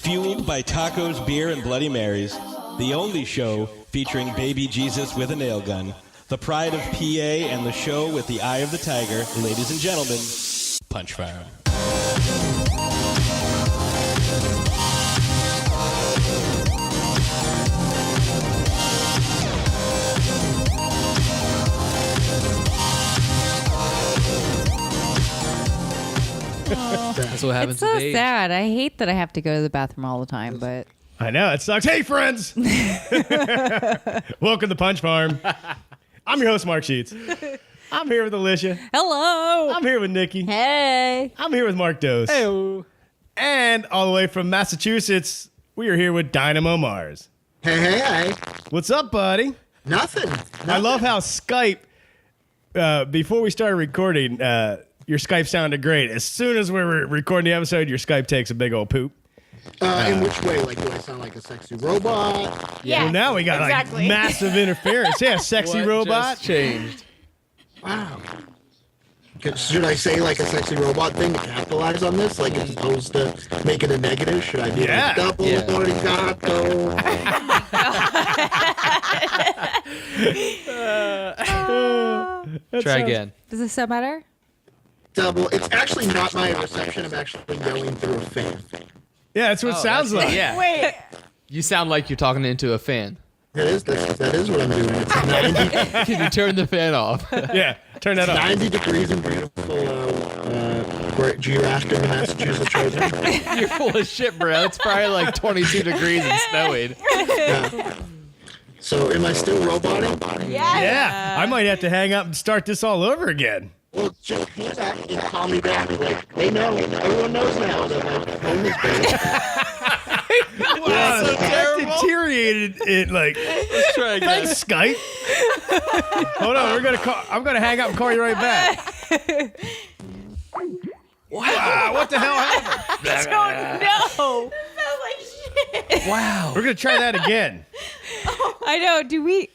Fueled by tacos, beer, and Bloody Marys, the only show featuring baby Jesus with a nail gun, the pride of PA and the show with the eye of the tiger, ladies and gentlemen, PunchFarm. That's what happens. It's so sad. I hate that I have to go to the bathroom all the time, but I know, it sucks. Hey, friends! Welcome to Punch Farm. I'm your host, Mark Sheets. I'm here with Alicia. hello. I'm here with Nikki. Hey. I'm here with Mark Dose. Hey. And all the way from Massachusetts, we are here with Dynamo Marz. Hey. What's up, buddy? Nothing. I love how Skype, before we started recording, your Skype sounded great. As soon as we were recording the episode, your Skype takes a big old poop. In which way? Like, do I sound like a sexy robot? Yeah. Well, now we got exactly. like massive interference. Yeah, sexy What robot. just changed? Wow. Should I say like a sexy robot thing to capitalize on this? Like, as opposed to make it a negative? Should I be Yeah. like, double arigato? Try again. Does this sound better? Double. It's actually not my reception. I'm actually yelling through a fan. Yeah, that's what it sounds like. Yeah. Wait. You sound like you're talking into a fan. That is what I'm doing. It's 90, Can you turn the fan off? Yeah, turn that off. 90 degrees in beautiful geographic Massachusetts right now. You're full of shit, bro. It's probably like 22 degrees and snowing. Yeah. So am I still roboting? Yeah, I might have to hang up and start this all over again. Well, just hang back and call me back. Like, they know. Everyone knows now that my phone is bad. Wow, so that terrible. deteriorated it like. Let's try again. Thanks, Skype. Hold on, I'm gonna hang up and call you right back. Wow, what the hell happened? No. Wow. We're gonna try that again. I know.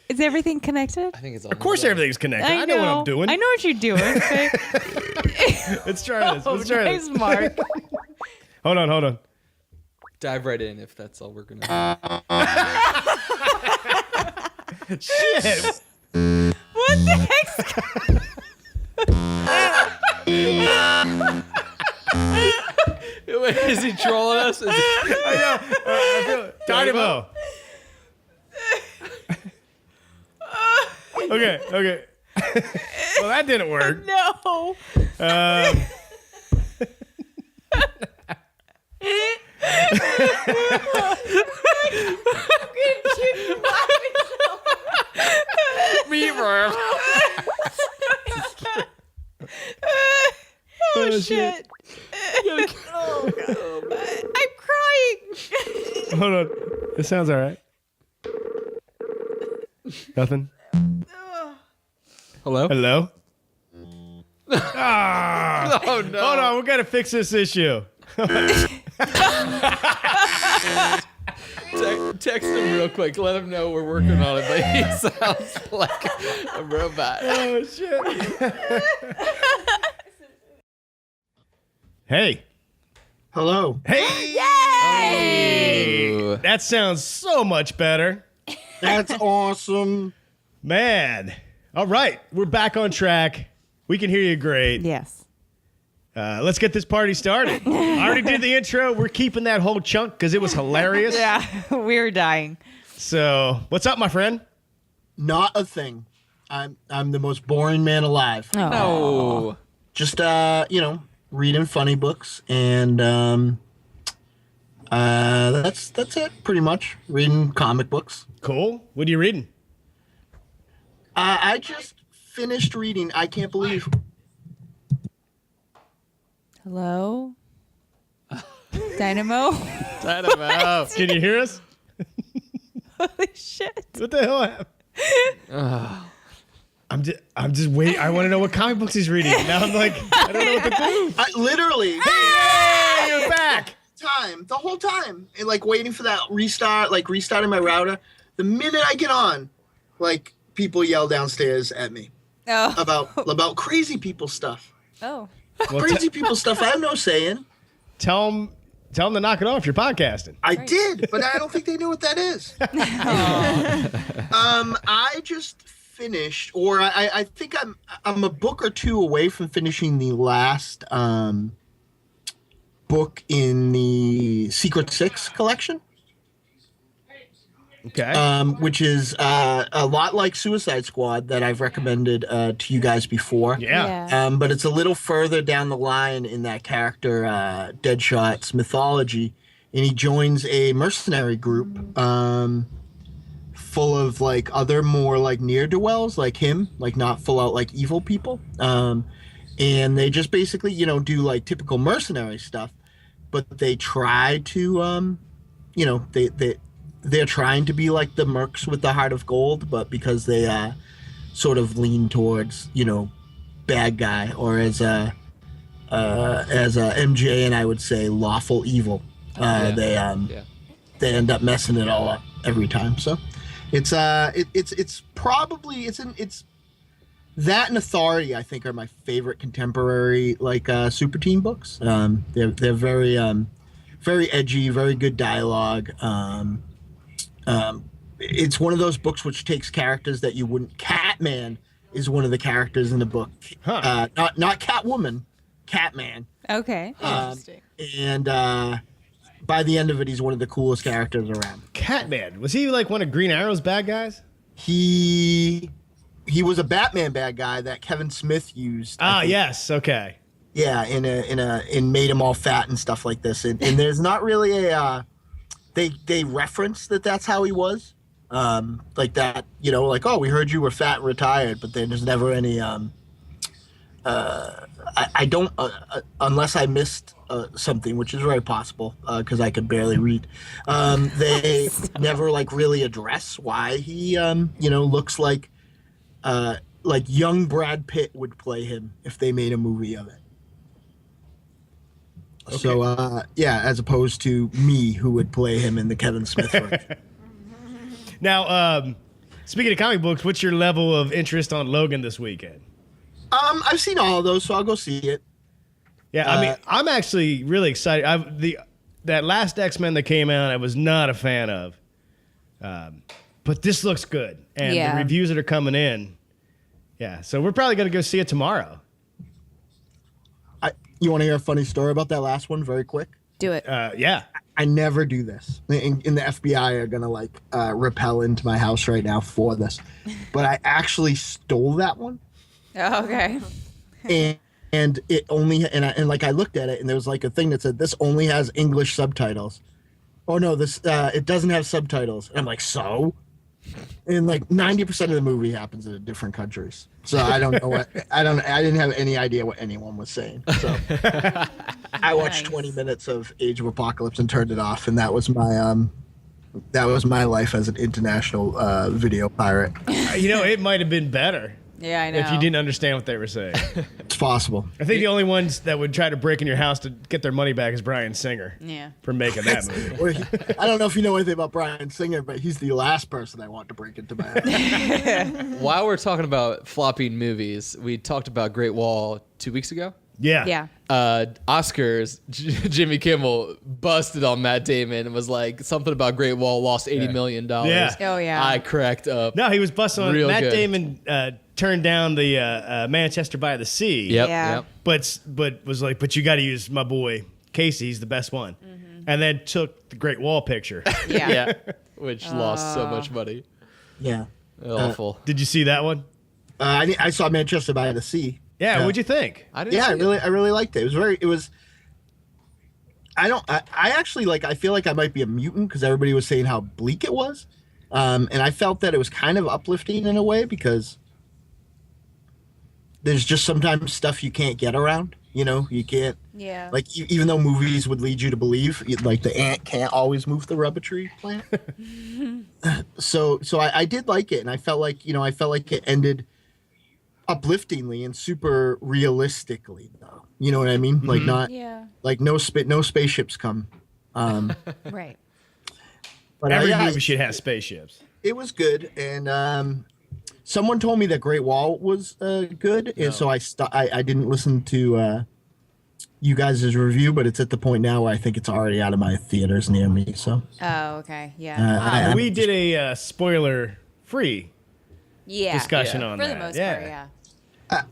Is everything connected? I think it's Of course, everything's connected. I know what I'm doing. I know what you're doing. Okay? Let's try this. Let's try nice, this. Mark. Hold on. Dive right in if that's all we're going to Shit. What the heck's do. Wait, is he trolling us? I know. I feel it. Dynamo. Okay. Well, that didn't work. No. Oh, shit. Oh, God. I'm crying. Hold on. It sounds all right. Nothing. Hello? Hello? Ah. Oh, no. Hold on. We got to fix this issue. Text him real quick. Let him know we're working on it, but he sounds like a robot. Oh, shit. Hey. Hello. Hey. Ooh. That sounds so much better. That's awesome. Man. All right. We're back on track. We can hear you great. Yes. Let's get this party started. I already did the intro. We're keeping that whole chunk because it was hilarious. Yeah, we were dying. So, what's up, my friend? Not a thing. I'm the most boring man alive. Oh. No. Just reading funny books and that's it pretty much. Reading comic books. Cool. What are you reading? I just finished reading. I can't believe. Hello? Dynamo? Dynamo. Can you hear us? Holy shit. What the hell happened? I'm just waiting. I want to know what comic books he's reading. Now I'm like, I don't know what to do. Literally. Hey, you're back. The whole time. And like waiting for that restart, like restarting my router. The minute I get on, like people yell downstairs at me Oh. about crazy people stuff. Oh. Well, Crazy people stuff I have no say in. tell him Tell them to knock it off. You're podcasting. I did, but I don't think they know what that is. I just finished, or I think I'm a book or two away from finishing the last book in the Secret Six collection. Okay. Which is a lot like Suicide Squad that I've recommended to you guys before. Yeah. But it's a little further down the line in that character Deadshot's mythology, and he joins a mercenary group full of like other more like ne'er-do-wells like him, like not full out like evil people. And they just basically, do like typical mercenary stuff, but they try to, they're trying to be like the mercs with the heart of gold, but because they sort of lean towards, bad guy, or as a MJ and I would say lawful evil. They end up messing it all up every time. So it's that and Authority, I think, are my favorite contemporary like super teen books. They're very very edgy, very good dialogue. It's one of those books which takes characters that you wouldn't. Catman is one of the characters in the book. Huh. Not Catwoman, Catman. Okay. Interesting. And by the end of it, he's one of the coolest characters around. Catman. Was he like one of Green Arrow's bad guys? He was a Batman bad guy that Kevin Smith used. Ah, yes. Okay. Yeah, in made him all fat and stuff like this. And there's not really a they reference that's how he was. Like that, like, oh, we heard you were fat and retired, but then there's never any I don't unless I missed something, which is very possible because I could barely read. They never like really address why he looks like young Brad Pitt would play him if they made a movie of it. Okay. So as opposed to me, who would play him in the Kevin Smith version. Now, speaking of comic books, what's your level of interest on Logan this weekend? I've seen all of those, so I'll go see it. Yeah, I mean, I'm actually really excited. That last X-Men that came out, I was not a fan of. But this looks good. And the reviews that are coming in. Yeah, so we're probably going to go see it tomorrow. You want to hear a funny story about that last one very quick? Do it. Yeah. I never do this. In the FBI are going to rappel into my house right now for this. But I actually stole that one. Oh, okay. And it only I looked at it and there was like a thing that said this only has English subtitles. Oh no, this it doesn't have subtitles. And I'm like, so? And like 90% of the movie happens in different countries. So I don't know I didn't have any idea what anyone was saying. So I watched 20 minutes of Age of Apocalypse and turned it off, and that was my life as an international video pirate. It might have been better. Yeah, I know. If you didn't understand what they were saying. It's possible. I think the only ones that would try to break in your house to get their money back is Bryan Singer. Yeah. For making that movie. I don't know if you know anything about Bryan Singer, but he's the last person I want to break into my house. While we're talking about flopping movies, we talked about Great Wall 2 weeks ago. Yeah. Yeah. Oscars, Jimmy Kimmel busted on Matt Damon and was like, something about Great Wall lost $80 million. Yeah. Oh, yeah. I cracked up. No, he was busting on Real Matt good. Damon turned down the Manchester by the Sea. Yep. Yeah. Yep. But was like, but you got to use my boy Casey. He's the best one. And then took the Great Wall picture. Yeah. Yeah. Which lost so much money. Yeah. Awful. Did you see that one? I saw Manchester by the Sea. Yeah. What'd you think? I didn't Yeah, see I really liked it. I actually I feel like I might be a mutant because everybody was saying how bleak it was. And I felt that it was kind of uplifting in a way because there's just sometimes stuff you can't get around. You can't. Yeah. Like even though movies would lead you to believe like the ant can't always move the rubbertree plant. So I did like it, and I felt like it ended upliftingly and super realistically though. You know what I mean? Like not like no spaceships come. Right. But Every movie should have spaceships. it was good, and someone told me that Great Wall was good, and so I didn't listen to you guys' review, but it's at the point now where I think it's already out of my theaters near me. So Oh, okay. Yeah. We did a spoiler-free Yeah. discussion Yeah. on For that. the most part, yeah.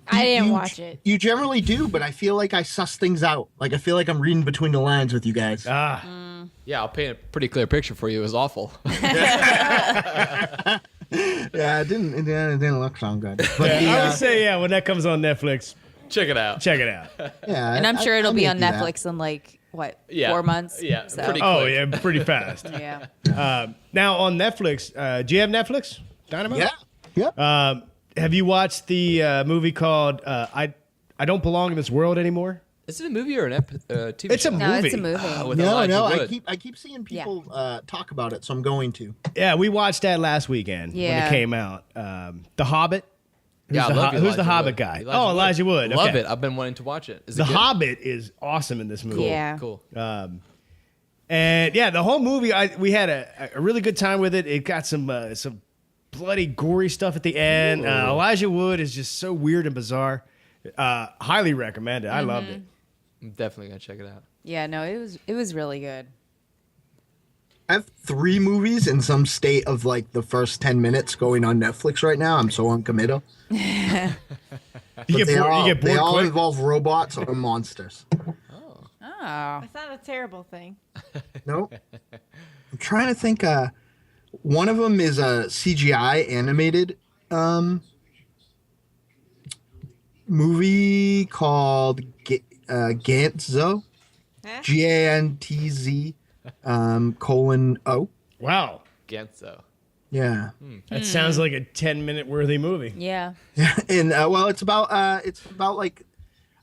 I didn't watch it. You generally do, but I feel like I suss things out. Like I feel like I'm reading between the lines with you guys. Yeah, I'll paint a pretty clear picture for you. It was awful. Yeah, it didn't look so good. But I would say, when that comes on Netflix, Check it out. check it out. yeah, And I'm sure it'll be may on do that. Netflix in like, what, Yeah. 4 months? Yeah, So, pretty Oh, quick. yeah, pretty fast. yeah. Now, on Netflix, do you have Netflix, Dynamo? Yeah. Yep. Have you watched the movie called I Don't Belong in This World Anymore? Is it a movie or an TV It's show? a No, it's a movie. movie. With no, Elijah I Wood. keep seeing people talk about it, so I'm going to. Yeah, we watched that last weekend when Yeah. it came out. The Hobbit. Yeah, I love Who's the Elijah Hobbit Wood. guy? Elijah Wood. Love Okay. it. I've been wanting to watch it. Is The it good? Hobbit is awesome in this movie. Yeah. Cool. And yeah, the whole movie, we had a really good time with it. It got some bloody, gory stuff at the end. Elijah Wood is just so weird and bizarre. Highly recommend it. I loved it. I'm definitely gonna check it out. Yeah, no, it was really good. I have 3 movies in some state of like the first 10 minutes going on Netflix right now. I'm so uncommittal. You But get bored they all quick. involve robots or monsters. Oh. That's not a terrible thing. Nope. I'm trying to think. One of them is a CGI animated movie called Gantzo. GANTZ :O. Wow. Genso. Yeah. That sounds like a 10-minute worthy movie. Yeah. And well, it's about like,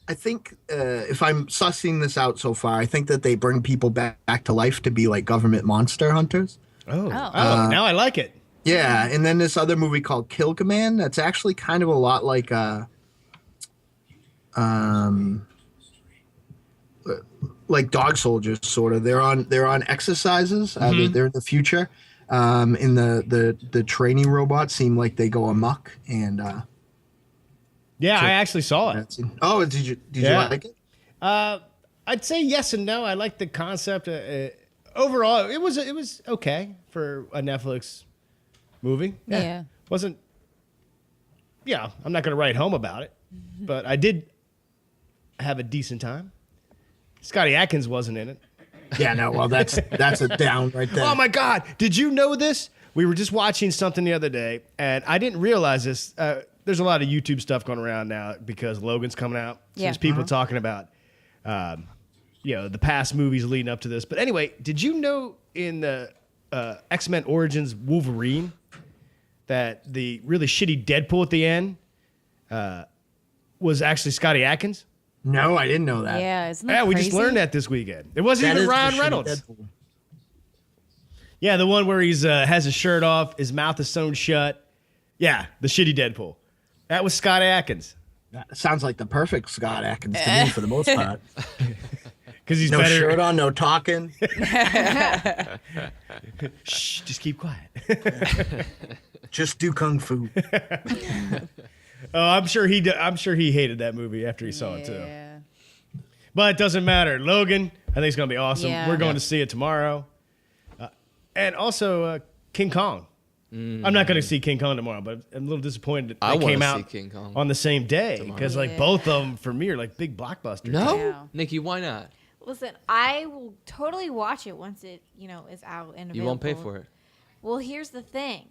I think if I'm sussing this out so far, I think that they bring people back to life to be like government monster hunters. Oh, now I like it. Yeah, and then this other movie called Kill Command that's actually kind of a lot like dog soldiers, sort of. They're on exercises. They're in the future. And the training robots seem like they go amok. And Yeah, I actually saw it. oh, did you Yeah. like it? I'd say yes and no. I like the concept. Overall, it was okay for a Netflix movie. Yeah. Wasn't. Yeah, I'm not gonna write home about it, but I did have a decent time. Scotty Atkins wasn't in it. Yeah, no. Well, that's a down right there. Oh my God! Did you know this? We were just watching something the other day, and I didn't realize this. There's a lot of YouTube stuff going around now because Logan's coming out. So Yeah. there's people talking about, the past movies leading up to this. But anyway, did you know in the X-Men Origins Wolverine that the really shitty Deadpool at the end was actually Scotty Atkins? No, I didn't know that. Yeah, isn't that Yeah, we crazy? just learned that this weekend. It wasn't That even is the Ryan shitty Reynolds. Deadpool. Yeah, the one where he's has his shirt off, his mouth is sewn shut. Yeah, the shitty Deadpool. That was Scott Atkins. That sounds like the perfect Scott Atkins to me for the most part. Because he's No better. shirt on, no talking. Shh, just keep quiet. Just do kung fu. Oh, I'm sure he hated that movie after he saw it too. Yeah. But it doesn't matter. Logan, I think it's gonna be awesome. Yeah. We're going to see it tomorrow. And also King Kong. I'm not going to see King Kong tomorrow, but I'm a little disappointed that I they wanna came see out King Kong on the same day because like Yeah. both of them for me are like big blockbusters. No, Yeah. Nikki, why not? Listen, I will totally watch it once it, is out and available. You won't pay for it. Well, here's the thing.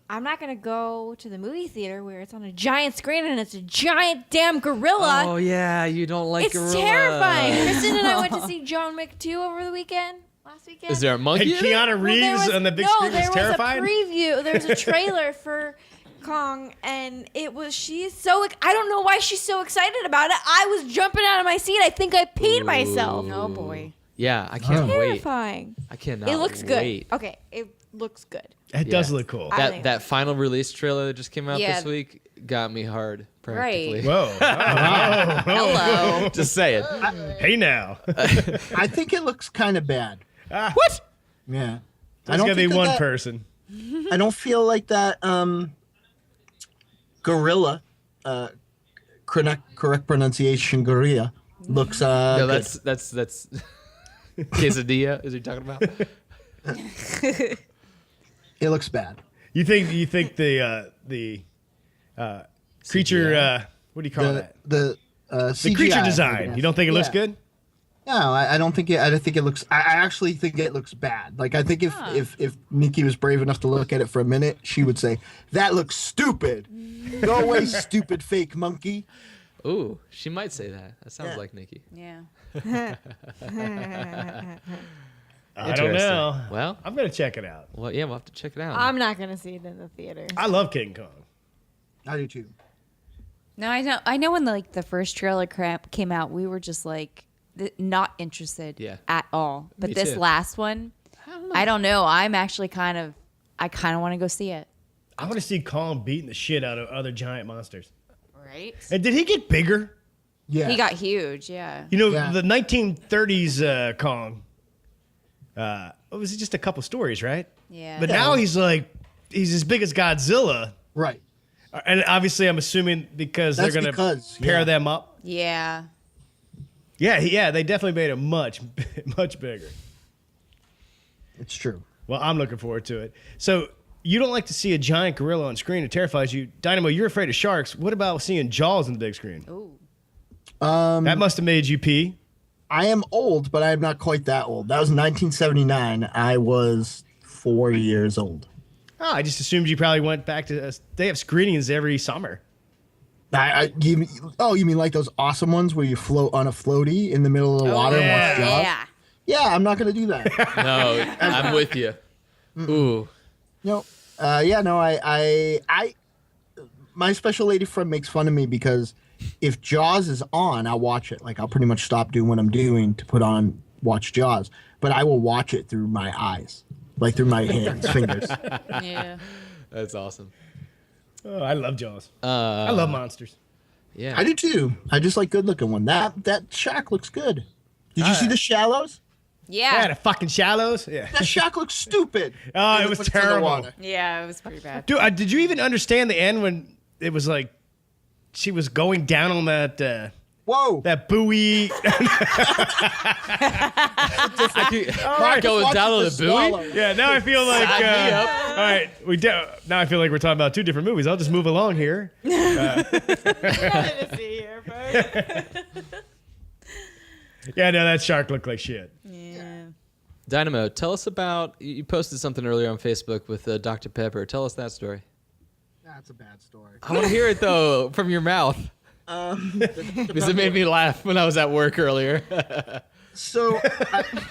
I'm not going to go to the movie theater where it's on a giant screen and it's a giant damn gorilla. Oh yeah, you don't like it's gorilla. terrifying. Kristen and I went to see John Wick 2 over the weekend. Last weekend. Is there a monkey? And in it? Keanu Reeves on the big screen was terrifying. There was a preview. There was a trailer for Kong, and she's so. I don't know why she's so excited about it. I was jumping out of my seat. I think I peed myself. Oh boy. Yeah, I can't wait. Terrifying. I cannot. It looks good. wait. Okay, it looks good. It does Yeah. look cool. I think That final release trailer that just came out Yeah. this week got me hard. Practically. Right. Whoa. Hello. Just say it. Hey now. I think it looks kind of bad. What? Yeah. There's gonna be think one that- person. I don't feel like that gorilla, correct pronunciation, gorilla, looks No, good. that's quesadilla. Is he talking about? It looks bad. You think the creature what do you call that? The The creature CGI, design. You don't think it looks Yeah. good? No, I don't think it. I think it looks. I actually think it looks bad. Like I think if Nikki was brave enough to look at it for a minute, she would say, "That looks stupid. Go away, stupid fake monkey." Ooh, she might say that. That sounds like Nikki. Yeah. I don't know. Well, I'm gonna check it out. well, yeah, we'll have to check it out. I'm not gonna see it in the theater. I love King Kong. I do too. No, I know. I know when the first trailer came out, we were just like not interested at all. But Me this too. last one, I don't know. I'm actually I kind of want to go see it. I want to see Kong beating the shit out of other giant monsters. Right. And did he get bigger? Yeah. He got huge. Yeah. You know, Yeah. the 1930s Kong. What was it? Just a couple stories, right? Yeah. But now he's as big as Godzilla. right. And obviously, I'm assuming because That's they're going to because, pair yeah. them up. Yeah. Yeah, they definitely made him much bigger. It's true. Well, I'm looking forward to it. So you don't like to see a giant gorilla on screen. It terrifies you. Dynamo, you're afraid of sharks. What about seeing Jaws on the big screen? Ooh. That must have made you pee. I am old, but I am not quite that old. That was 1979. I was 4 years old. Oh, I just assumed you probably went back to. They have screenings every summer. You mean like those awesome ones where you float on a floaty in the middle of the water and watch Jaws? Yeah. Yeah, I'm not going to do that. No, I'm with you. Ooh. No. My special lady friend makes fun of me because if Jaws is on, I'll watch it. Like I'll pretty much stop doing what I'm doing to watch Jaws. But I will watch it through my eyes, like through my hands, fingers. Yeah. That's awesome. Oh, I love Jaws. I love monsters. Yeah. I do too. I just like good looking one. That shack looks good. Did you see the shallows? Yeah. The fucking shallows. Yeah. That shack looks stupid. Oh, it was When it's under terrible. water. Yeah, it was pretty bad. Dude, did you even understand the end when it was like she was going down on that Whoa. that buoy? Going Watch down on the the buoy? swallow. Yeah, now I feel like Sign me up. all right, now I feel like we're talking about two different movies. I'll just move along here. Yeah, no, that shark looked like shit. Yeah. Dynamo, tell us about. You posted something earlier on Facebook with Dr. Pepper. Tell us that story. That's a bad story. I want to hear it though from your mouth because it made me laugh when I was at work earlier. So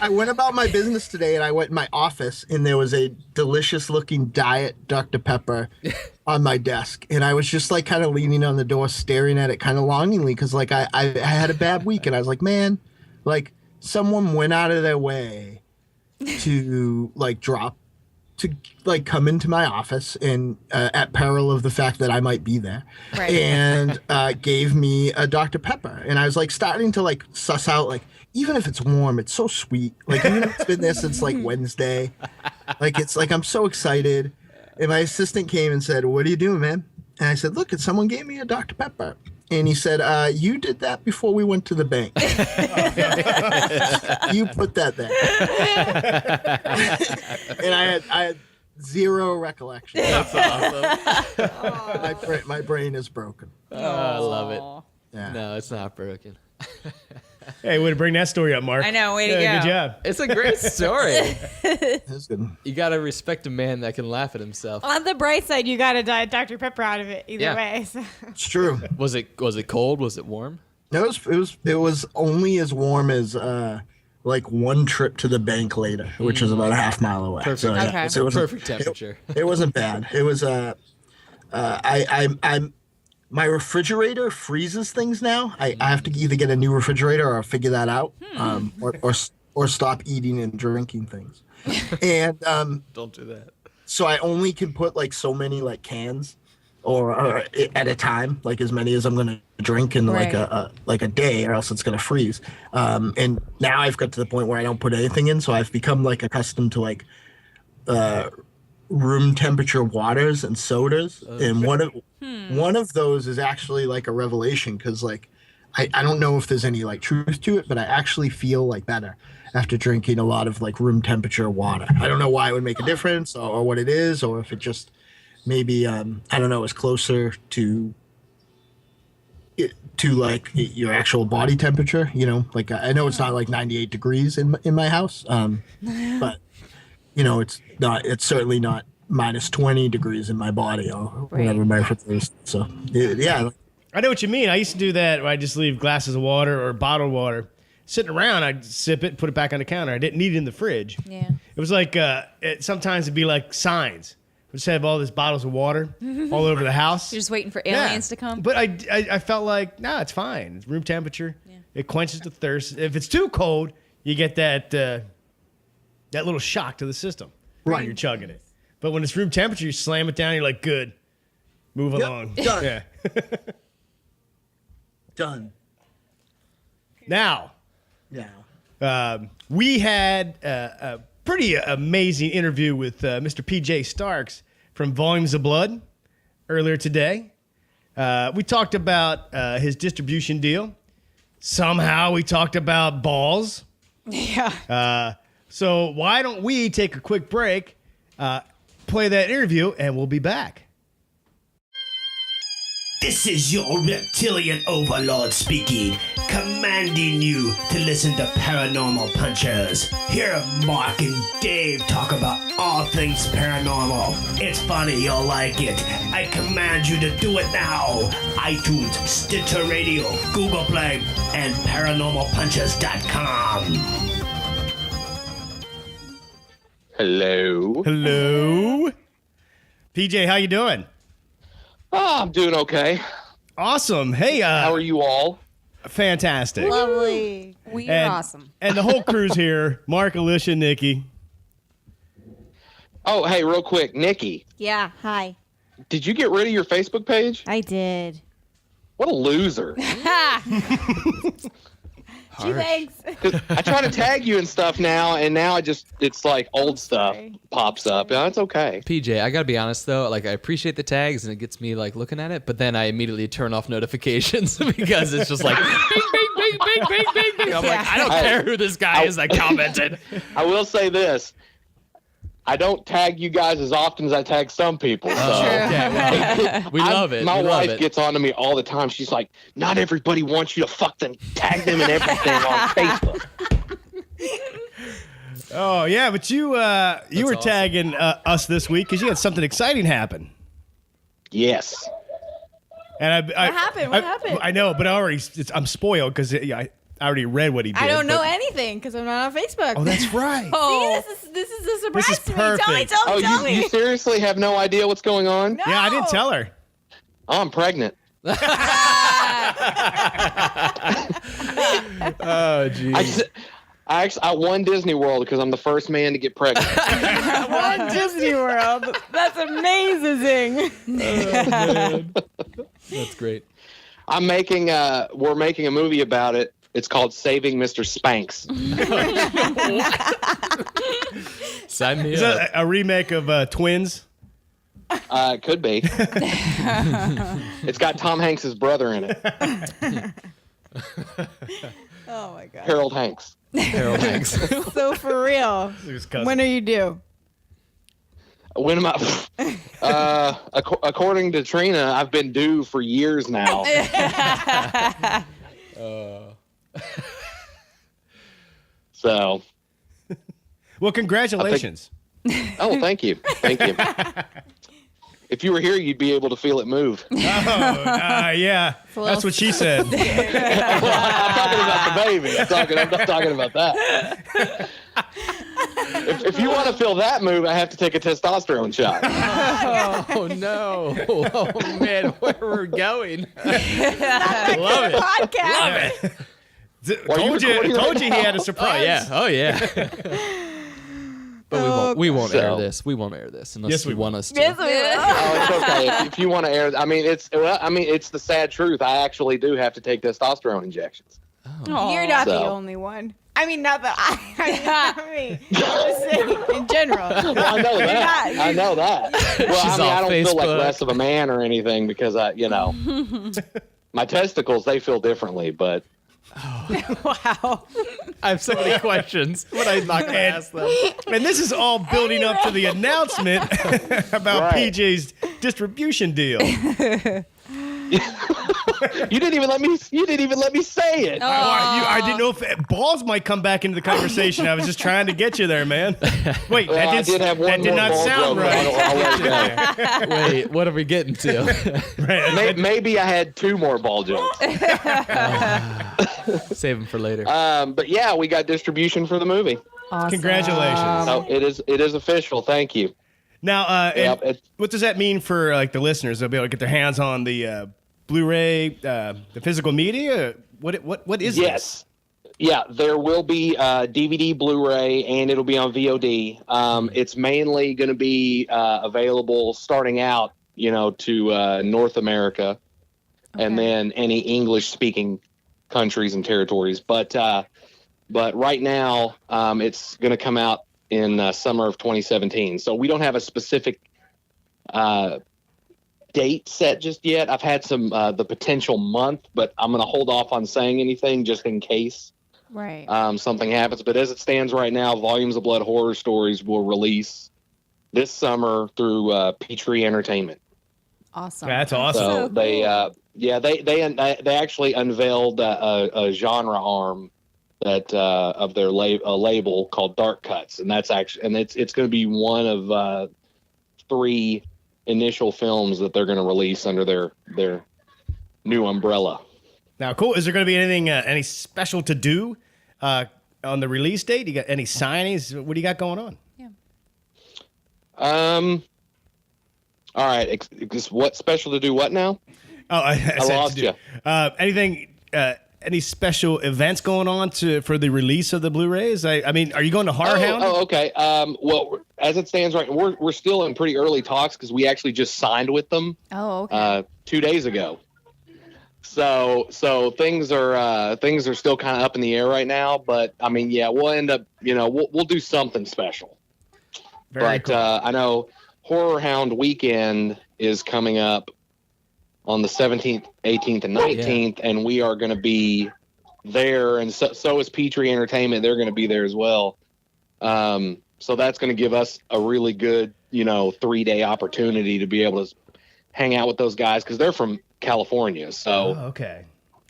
I went about my business today and I went in my office and there was a delicious looking diet Dr. Pepper on my desk. And I was just like kind of leaning on the door, staring at it kind of longingly because like I had a bad week and I was like, man, like someone went out of their way to come into my office and at peril of the fact that I might be there, Right. and gave me a Dr. Pepper. And I was like starting to like suss out like, even if it's warm, it's so sweet. Like even if it's been there since like Wednesday, like it's like I'm so excited. And my assistant came and said, "What are you doing, man?" And I said, "Look, someone gave me a Dr. Pepper." And he said, "You did that before we went to the bank. You put that there." And I had zero recollection. That's awesome. My brain is broken. I love it. Yeah. No, it's not broken. Hey, way to bring that story up, Mark. I know, way to Yeah, go. good job. It's a great story. That's good. You got to respect a man that can laugh at himself. On the bright side, you got a Dr. Pepper out of it either Yeah. way. So. It's true. Was it cold? Was it warm? No, it was only as warm as like one trip to the bank later, which is about a half mile away. Perfect. So, Okay. so it wasn't- Perfect temperature. It wasn't bad. It was I'm my refrigerator freezes things now. I have to either get a new refrigerator or I'll figure that out, or stop eating and drinking things. And Don't do that. so I only can put like so many like cans or at a time, like as many as I'm gonna drink in like a day, or else it's gonna freeze. And now I've got to the point where I don't put anything in, so I've become like accustomed to like room temperature waters and sodas. And one of those is actually like a revelation because like I don't know if there's any like truth to it, but I actually feel like better after drinking a lot of like room temperature water. I don't know why it would make a difference or what it is, or if it just maybe, I don't know, is closer to like your actual body temperature, you know, like I know it's not like 98 degrees in my house. But you know, it's certainly not minus 20 degrees in my body or whatever my is. So yeah. I know what you mean. I used to do that where I just leave glasses of water or bottled water sitting around. I'd sip it, put it back on the counter. I didn't need it in the fridge. Yeah. It was like, sometimes it'd be like signs. We just have all these bottles of water all over the house. You're just waiting for aliens to come? But I felt like, nah, it's fine. It's room temperature. Yeah. It quenches the thirst. If it's too cold, you get that little shock to the system when you're chugging it. But when it's room temperature, you slam it down, you're like, good. Move along. Done. Yeah. Done. Now, we had a pretty amazing interview with Mr. PJ Starks from Volumes of Blood earlier today. We talked about his distribution deal. Somehow we talked about balls. Yeah. So why don't we take a quick break, play that interview, and we'll be back. This is your reptilian overlord speaking, commanding you to listen to Paranormal Punchers. Hear Mark and Dave talk about all things paranormal. It's funny, you'll like it. I command you to do it now. iTunes, Stitcher Radio, Google Play, and ParanormalPunchers.com. Hello. Hello. PJ, how you doing? Oh, I'm doing okay. Awesome. Hey, how are you all? Fantastic. Lovely. We are awesome. And the whole crew's here. Mark, Alicia, Nikki. Oh, hey, real quick, Nikki. Yeah, hi. Did you get rid of your Facebook page? I did. What a loser. Gee, thanks. I try to tag you and stuff now, and now it's like old stuff pops up. Yeah, it's okay. PJ, I gotta be honest though, like I appreciate the tags and it gets me like looking at it, but then I immediately turn off notifications because it's just like bing, bing, bing, bing, bing, bing, bing. I'm like, I don't care who this guy is that commented. I will say this. I don't tag you guys as often as I tag some people. So. Okay, we love it. My we wife love it. gets on to me all the time. She's like, not everybody wants you to fuck them, tag them and everything on Facebook. Oh, yeah, but you were awesome. tagging us this week because you had something exciting happen. Yes. And What happened? I know, but I'm spoiled because I already read what he did. I don't know anything because I'm not on Facebook. Oh, that's right. See, this is a surprise This is to me. perfect. Tell me. You seriously have no idea what's going on? No. Yeah, I didn't tell her. Oh, I'm pregnant. Oh, jeez. I won Disney World because I'm the first man to get pregnant. Won Disney World. That's amazing. That's great. we're making a movie about it. It's called Saving Mr. Spanks. Sign me Is up. that a remake of Twins? It could be. It's got Tom Hanks' brother in it. Oh my god. Harold Hanks. Harold Hanks. So for real. When are you due? When am I? According to Trina, I've been due for years now. So. Well, congratulations. Oh, thank you. Thank you. If you were here, you'd be able to feel it move. Yeah. That's what she said. I'm talking about the baby. I'm not talking about that. If you want to feel that move, I have to take a testosterone shot. Oh no! Oh man, where we're going? Love it. Podcast. Love it. Told you he had a surprise. Oh yeah. But we won't air this. We won't air this unless Yes, we you want us to. Yes, we will. Oh, it's okay. If you want to air, it's the sad truth. I actually do have to take testosterone injections. You're not the So. only one. I mean, not that I mean, just saying in general. Well, I know that. I know that. Well, She's I off don't feel like Facebook. less of a man or anything because My testicles, they feel differently, but Wow. I have so many questions, but I'm not going to ask them. And this is all building up to the announcement about PJ's distribution deal. you didn't even let me say it. I didn't know if balls might come back into the conversation. I was just trying to get you there, man. Wait, Well, I that did have one that did more not ball sound joke, right. I'll let it go. Wait, what are we getting to? Maybe I had 2 more ball jokes. Save them for later. But yeah, we got distribution for the movie. Awesome. Congratulations. So it is official. Thank you. Now, and what does that mean for like the listeners? They'll be able to get their hands on the Blu-ray, the physical media. What is this? Yeah, there will be DVD, Blu-ray, and it'll be on VOD. It's mainly going to be available starting out, to North America, and then any English-speaking countries and territories. But right now, it's going to come out in summer of 2017. So we don't have a specific date set just yet. I've had some the potential month, but I'm going to hold off on saying anything just in case something happens. But as it stands right now, Volumes of Blood Horror Stories will release this summer through Petri Entertainment. Awesome. That's awesome. So cool. They actually unveiled a genre arm that of their label called Dark Cuts, and that's actually it's going to be one of 3 initial films that they're going to release under their new umbrella. Now, cool. Is there going to be anything any special to do on the release date? You got any signings? What do you got going on? All right. What special to do? What now? Oh, I lost you. Anything? Any special events going on for the release of the Blu-rays? I mean, are you going to Horror Hound? Oh, okay. Well, as it stands right, we're still in pretty early talks because we actually just signed with them. Oh, okay. 2 days ago. So things are still kind of up in the air right now. But I mean, yeah, we'll end up, we'll do something special. Very cool. I know Horror Hound weekend is coming up on the 17th, 18th, and 19th, and we are going to be there, and so is Petri Entertainment. They're going to be there as well. So that's going to give us a really good, 3-day opportunity to be able to hang out with those guys because they're from California. So okay.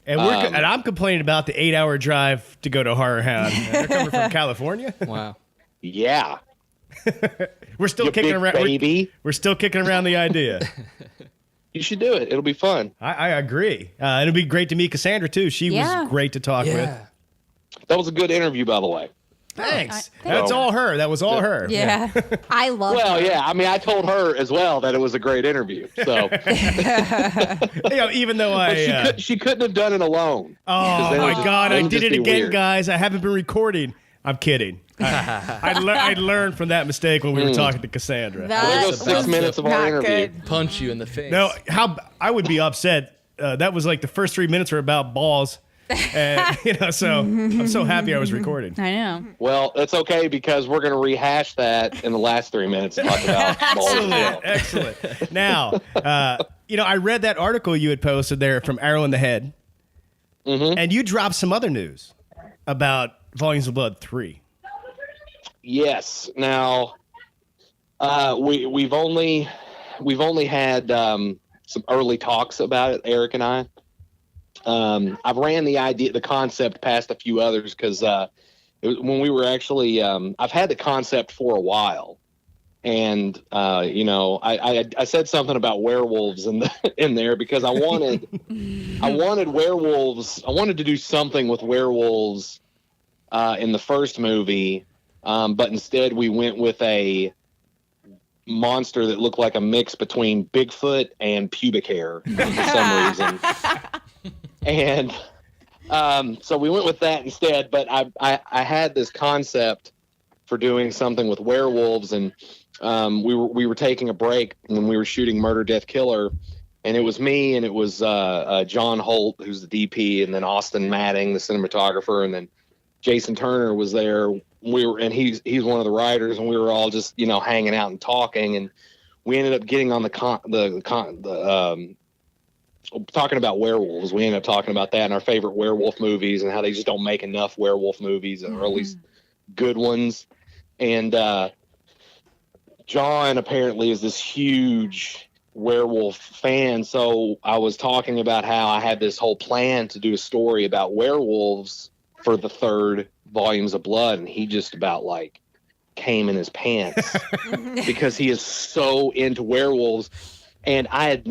And and I'm complaining about the 8-hour drive to go to Horror Hound. They're coming from California. Wow. Yeah. We're still kicking around, baby. We're still kicking around the idea. You should do it. It'll be fun. I agree. It'll be great to meet Cassandra, too. She was great to talk with. That was a good interview, by the way. Thanks. That's all her. That was all her. Yeah. I love her. Well, yeah. I mean, I told her as well that it was a great interview. So, even though she couldn't have done it alone. Oh, my God. I did it again, weird. Guys. I haven't been recording. I'm kidding. I learned from that mistake when we were talking to Cassandra. There goes 6 minutes of our interview. Good. Punch you in the face. No, I would be upset. That was like the first 3 minutes were about balls. And, so I'm so happy I was recording. I know. Well, it's okay because we're going to rehash that in the last 3 minutes and talk about balls. Excellent. Now, I read that article you had posted there from Arrow in the Head. Mm-hmm. And you dropped some other news about Volumes of Blood 3. Yes. Now, we've only had some early talks about it, Eric and I. I've ran the concept past a few others because when we were actually, I've had the concept for a while, and I said something about werewolves in there because I wanted werewolves. I wanted to do something with werewolves in the first movie. But instead we went with a monster that looked like a mix between Bigfoot and pubic hair for some reason. And so we went with that instead. But I had this concept for doing something with werewolves, and we were taking a break when we were shooting Murder, Death, Killer, and it was me and it was John Holt, who's the DP, and then Austin Matting, the cinematographer, and then Jason Turner was there. He's one of the writers, and we were all just hanging out and talking, and we ended up getting on the talking about werewolves. We ended up talking about that and our favorite werewolf movies and how they just don't make enough werewolf movies, or at least good ones. And John apparently is this huge werewolf fan, so I was talking about how I had this whole plan to do a story about werewolves for the 3rd Volumes of Blood, and he just about like came in his pants because he is so into werewolves. And I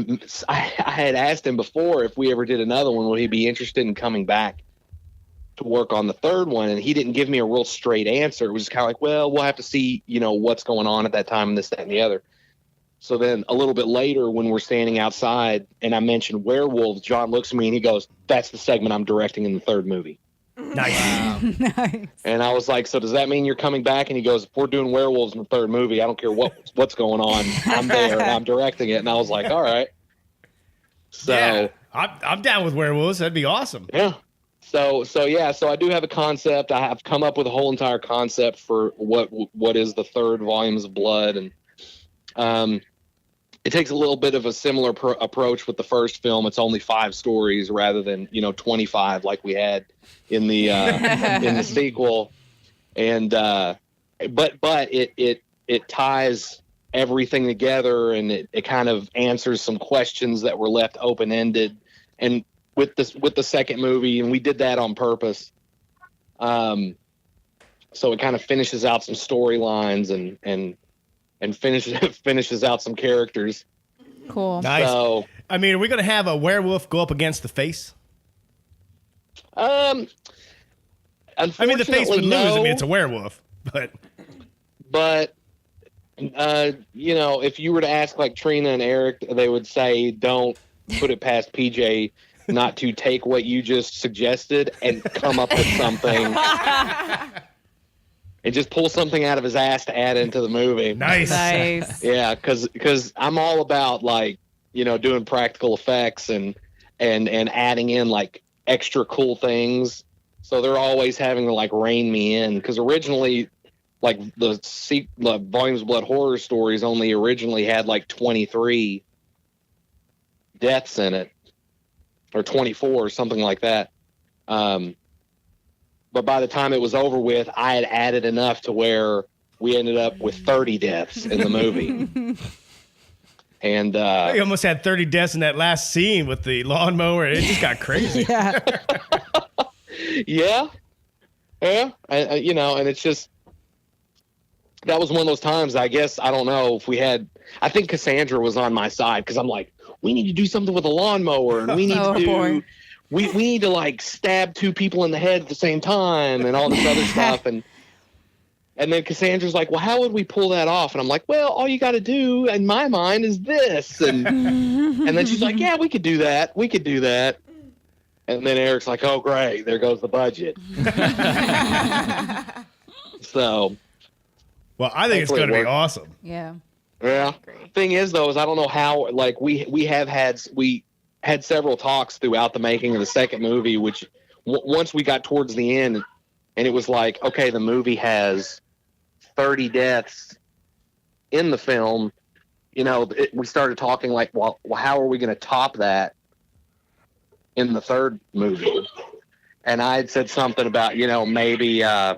had asked him before if we ever did another one, would he be interested in coming back to work on the 3rd one? And he didn't give me a real straight answer. It was kind of like, well, we'll have to see, what's going on at that time and this, that, and the other. So then a little bit later when we're standing outside and I mentioned werewolves, John looks at me and he goes, that's the segment I'm directing in the 3rd movie. Nice. Wow. Nice. And I was like, so does that mean you're coming back? And he goes, if we're doing werewolves in the 3rd movie, I don't care what's going on. I'm there and I'm directing it. And I was like, all right. So yeah, I'm down with werewolves. That'd be awesome. Yeah. So I do have a concept. I have come up with a whole entire concept for what is the 3rd Volumes of Blood. And it takes a little bit of a similar approach with the first film. It's only 5 stories rather than 25 like we had in the in the sequel. And but it ties everything together, and it kind of answers some questions that were left open ended. And with the second movie, and we did that on purpose. So it kind of finishes out some storylines and finishes out some characters. Cool. Nice. So, I mean, are we going to have a werewolf go up against the face? Unfortunately, I mean, the face would lose. no, I mean, it's a werewolf, but if you were to ask like Trina and Eric, they would say, don't put it past PJ not to take what you just suggested and come up with something. And just pull something out of his ass to add into the movie. Nice. Yeah, because I'm all about like doing practical effects and adding in like extra cool things. So they're always having to like rein me in, because originally like the Volumes of Blood horror stories only originally had like 23 deaths in it, or 24 or something like that. But by the time it was over with, I had added enough to where we ended up with 30 deaths in the movie. And you almost had 30 deaths in that last scene with the lawnmower. It just got crazy. Yeah. And it's just, that was one of those times, I guess, I don't know if we had, I think Cassandra was on my side, because I'm like, we need to do something with a lawnmower, and we need to do... We need to like stab 2 people in the head at the same time and all this other stuff. And then Cassandra's like, well, how would we pull that off? And I'm like, well, all you got to do in my mind is this. And then she's like, yeah, we could do that. We could do that. And then Eric's like, oh, great. There goes the budget. So. Well, I think it's going to be awesome. Yeah. Yeah. Thing is, though, is I don't know how, like we had several talks throughout the making of the second movie, which once we got towards the end and it was like, okay, the movie has 30 deaths in the film, we started talking like, well, how are we going to top that in the 3rd movie? And I had said something about, maybe, I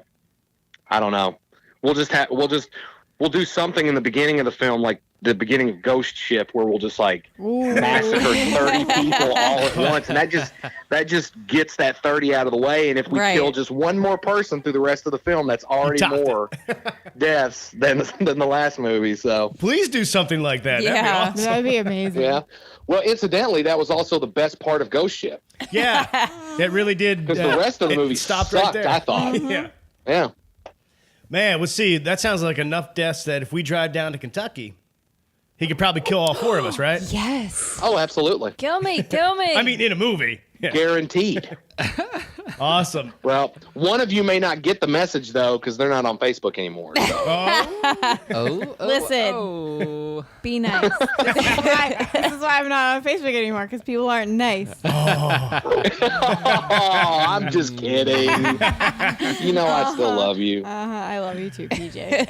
don't know. We'll do something in the beginning of the film, like the beginning of Ghost Ship, where we'll just like massacre 30 people all at once, and that just gets that 30 out of the way. And if we kill just one more person through the rest of the film, that's already more deaths than the last movie. So please do something like that. Yeah, that'd be awesome. That'd be amazing. Yeah. Well, incidentally, that was also the best part of Ghost Ship. Yeah, that really did. Because the rest of the movie stopped sucked, right there. I thought. Yeah. Man, well, see, that sounds like enough deaths that if we drive down to Kentucky, he could probably kill all 4 of us, right? Yes. Oh, absolutely. Kill me. I mean, in a movie. Yeah. Guaranteed. Awesome. Well, one of you may not get the message, though, because they're not on Facebook anymore. So. Listen. Be nice. This is why I'm not on Facebook anymore, because people aren't nice. Oh, I'm just kidding. I still love you. I love you too, PJ.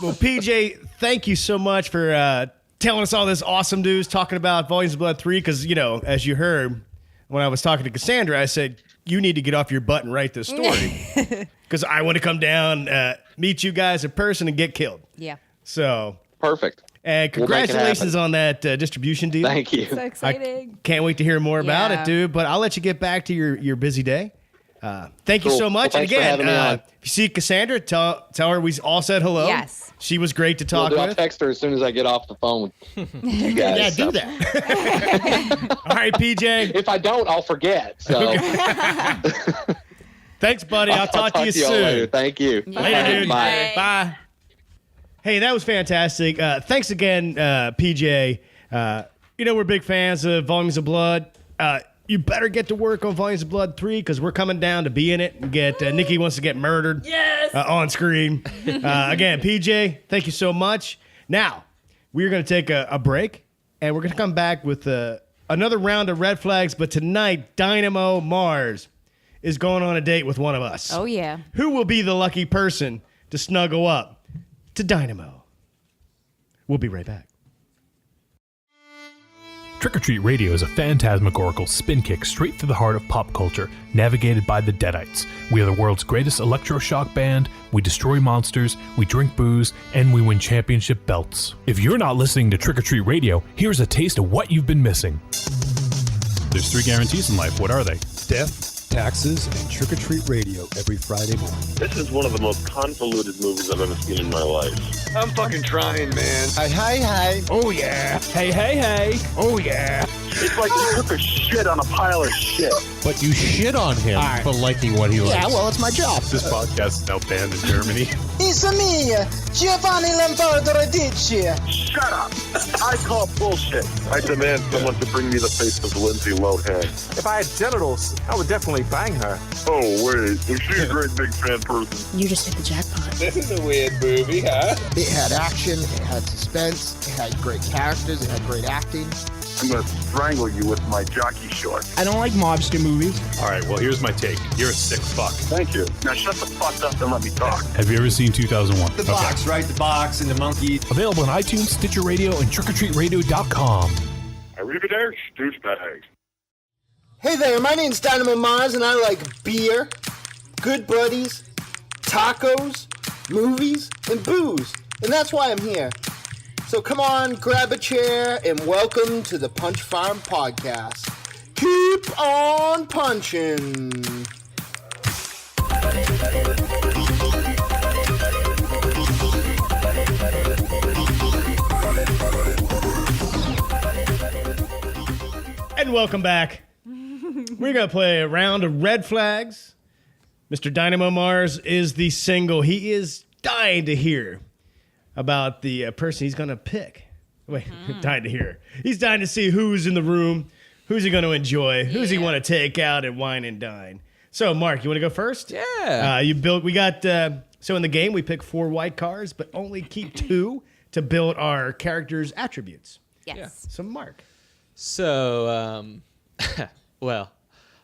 Well, PJ, thank you so much for telling us all this awesome news, talking about Volumes of Blood 3, because, as you heard, when I was talking to Cassandra, I said, you need to get off your butt and write this story. Because I want to come down, meet you guys in person, and get killed. Yeah. So. Perfect. And congratulations on that distribution deal. Thank you. So exciting. Can't wait to hear more about it, dude. But I'll let you get back to your busy day. Thank you so much. Well, and again, if you see Cassandra, tell her we all said hello. Yes. She was great to talk with. I'll text her as soon as I get off the phone. You guys, yeah, do that. All right, PJ. If I don't, I'll forget. So. Thanks, buddy. I'll talk to you soon. Later. Thank you. Later, dude. Bye. Bye. Hey, that was fantastic. Thanks again, PJ. We're big fans of Volumes of Blood. You better get to work on Volumes of Blood 3 because we're coming down to be in it and get Nikki wants to get murdered on screen. Again, PJ, thank you so much. Now, we're going to take a break and we're going to come back with another round of red flags. But tonight, Dynamo Marz is going on a date with one of us. Oh, yeah. Who will be the lucky person to snuggle up to Dynamo? We'll be right back. Trick or Treat Radio is a phantasmagorical spin kick straight through the heart of pop culture, navigated by the Deadites. We are the world's greatest electroshock band, we destroy monsters, we drink booze, and we win championship belts. If you're not listening to Trick or Treat Radio, here's a taste of what you've been missing. There's 3 guarantees in life. What are they? Death, taxes, and Trick or Treat Radio every Friday morning. This is one of the most convoluted movies I've ever seen in my life. I'm fucking trying, man. Hey. Oh, yeah. Hey. Oh, yeah. It's like you took a shit on a pile of shit. But you shit on him for liking what he likes. Yeah, well, it's my job. This podcast is now banned in Germany. It's me, Giovanni Lombardo Radici. Shut up. I call bullshit. I demand someone to bring me the face of Lindsay Lohan. If I had genitals, I would definitely bang her. Oh, wait. Is she a great big fan person? You just hit the jackpot. This is a weird movie, huh? It had action, it had suspense, it had great characters, it had great acting. I'm going to strangle you with my jockey shorts. I don't like mobster movies. All right, well, here's my take. You're a sick fuck. Thank you. Now shut the fuck up and let me talk. Have you ever seen 2001? The box, right? The box and the monkey. Available on iTunes, Stitcher Radio, and trickortreatradio.com. Arrivederci, douchebags. Hey there, my name's Dynamo Marz, and I like beer, good buddies, tacos, movies, and booze. And that's why I'm here. So come on, grab a chair, and welcome to the PunchFarm podcast. Keep on punching. And welcome back. We're going to play a round of red flags. Mr. Dynamo Marz is the single. He is dying to hear about the person he's going to pick. Wait, dying to hear. He's dying to see who's in the room, who's he going to enjoy, who's he want to take out and wine and dine. So, Mark, you want to go first? Yeah. So in the game, we pick 4 white cards, but only keep 2 to build our character's attributes. Yes. Yeah. So, Mark. So, well,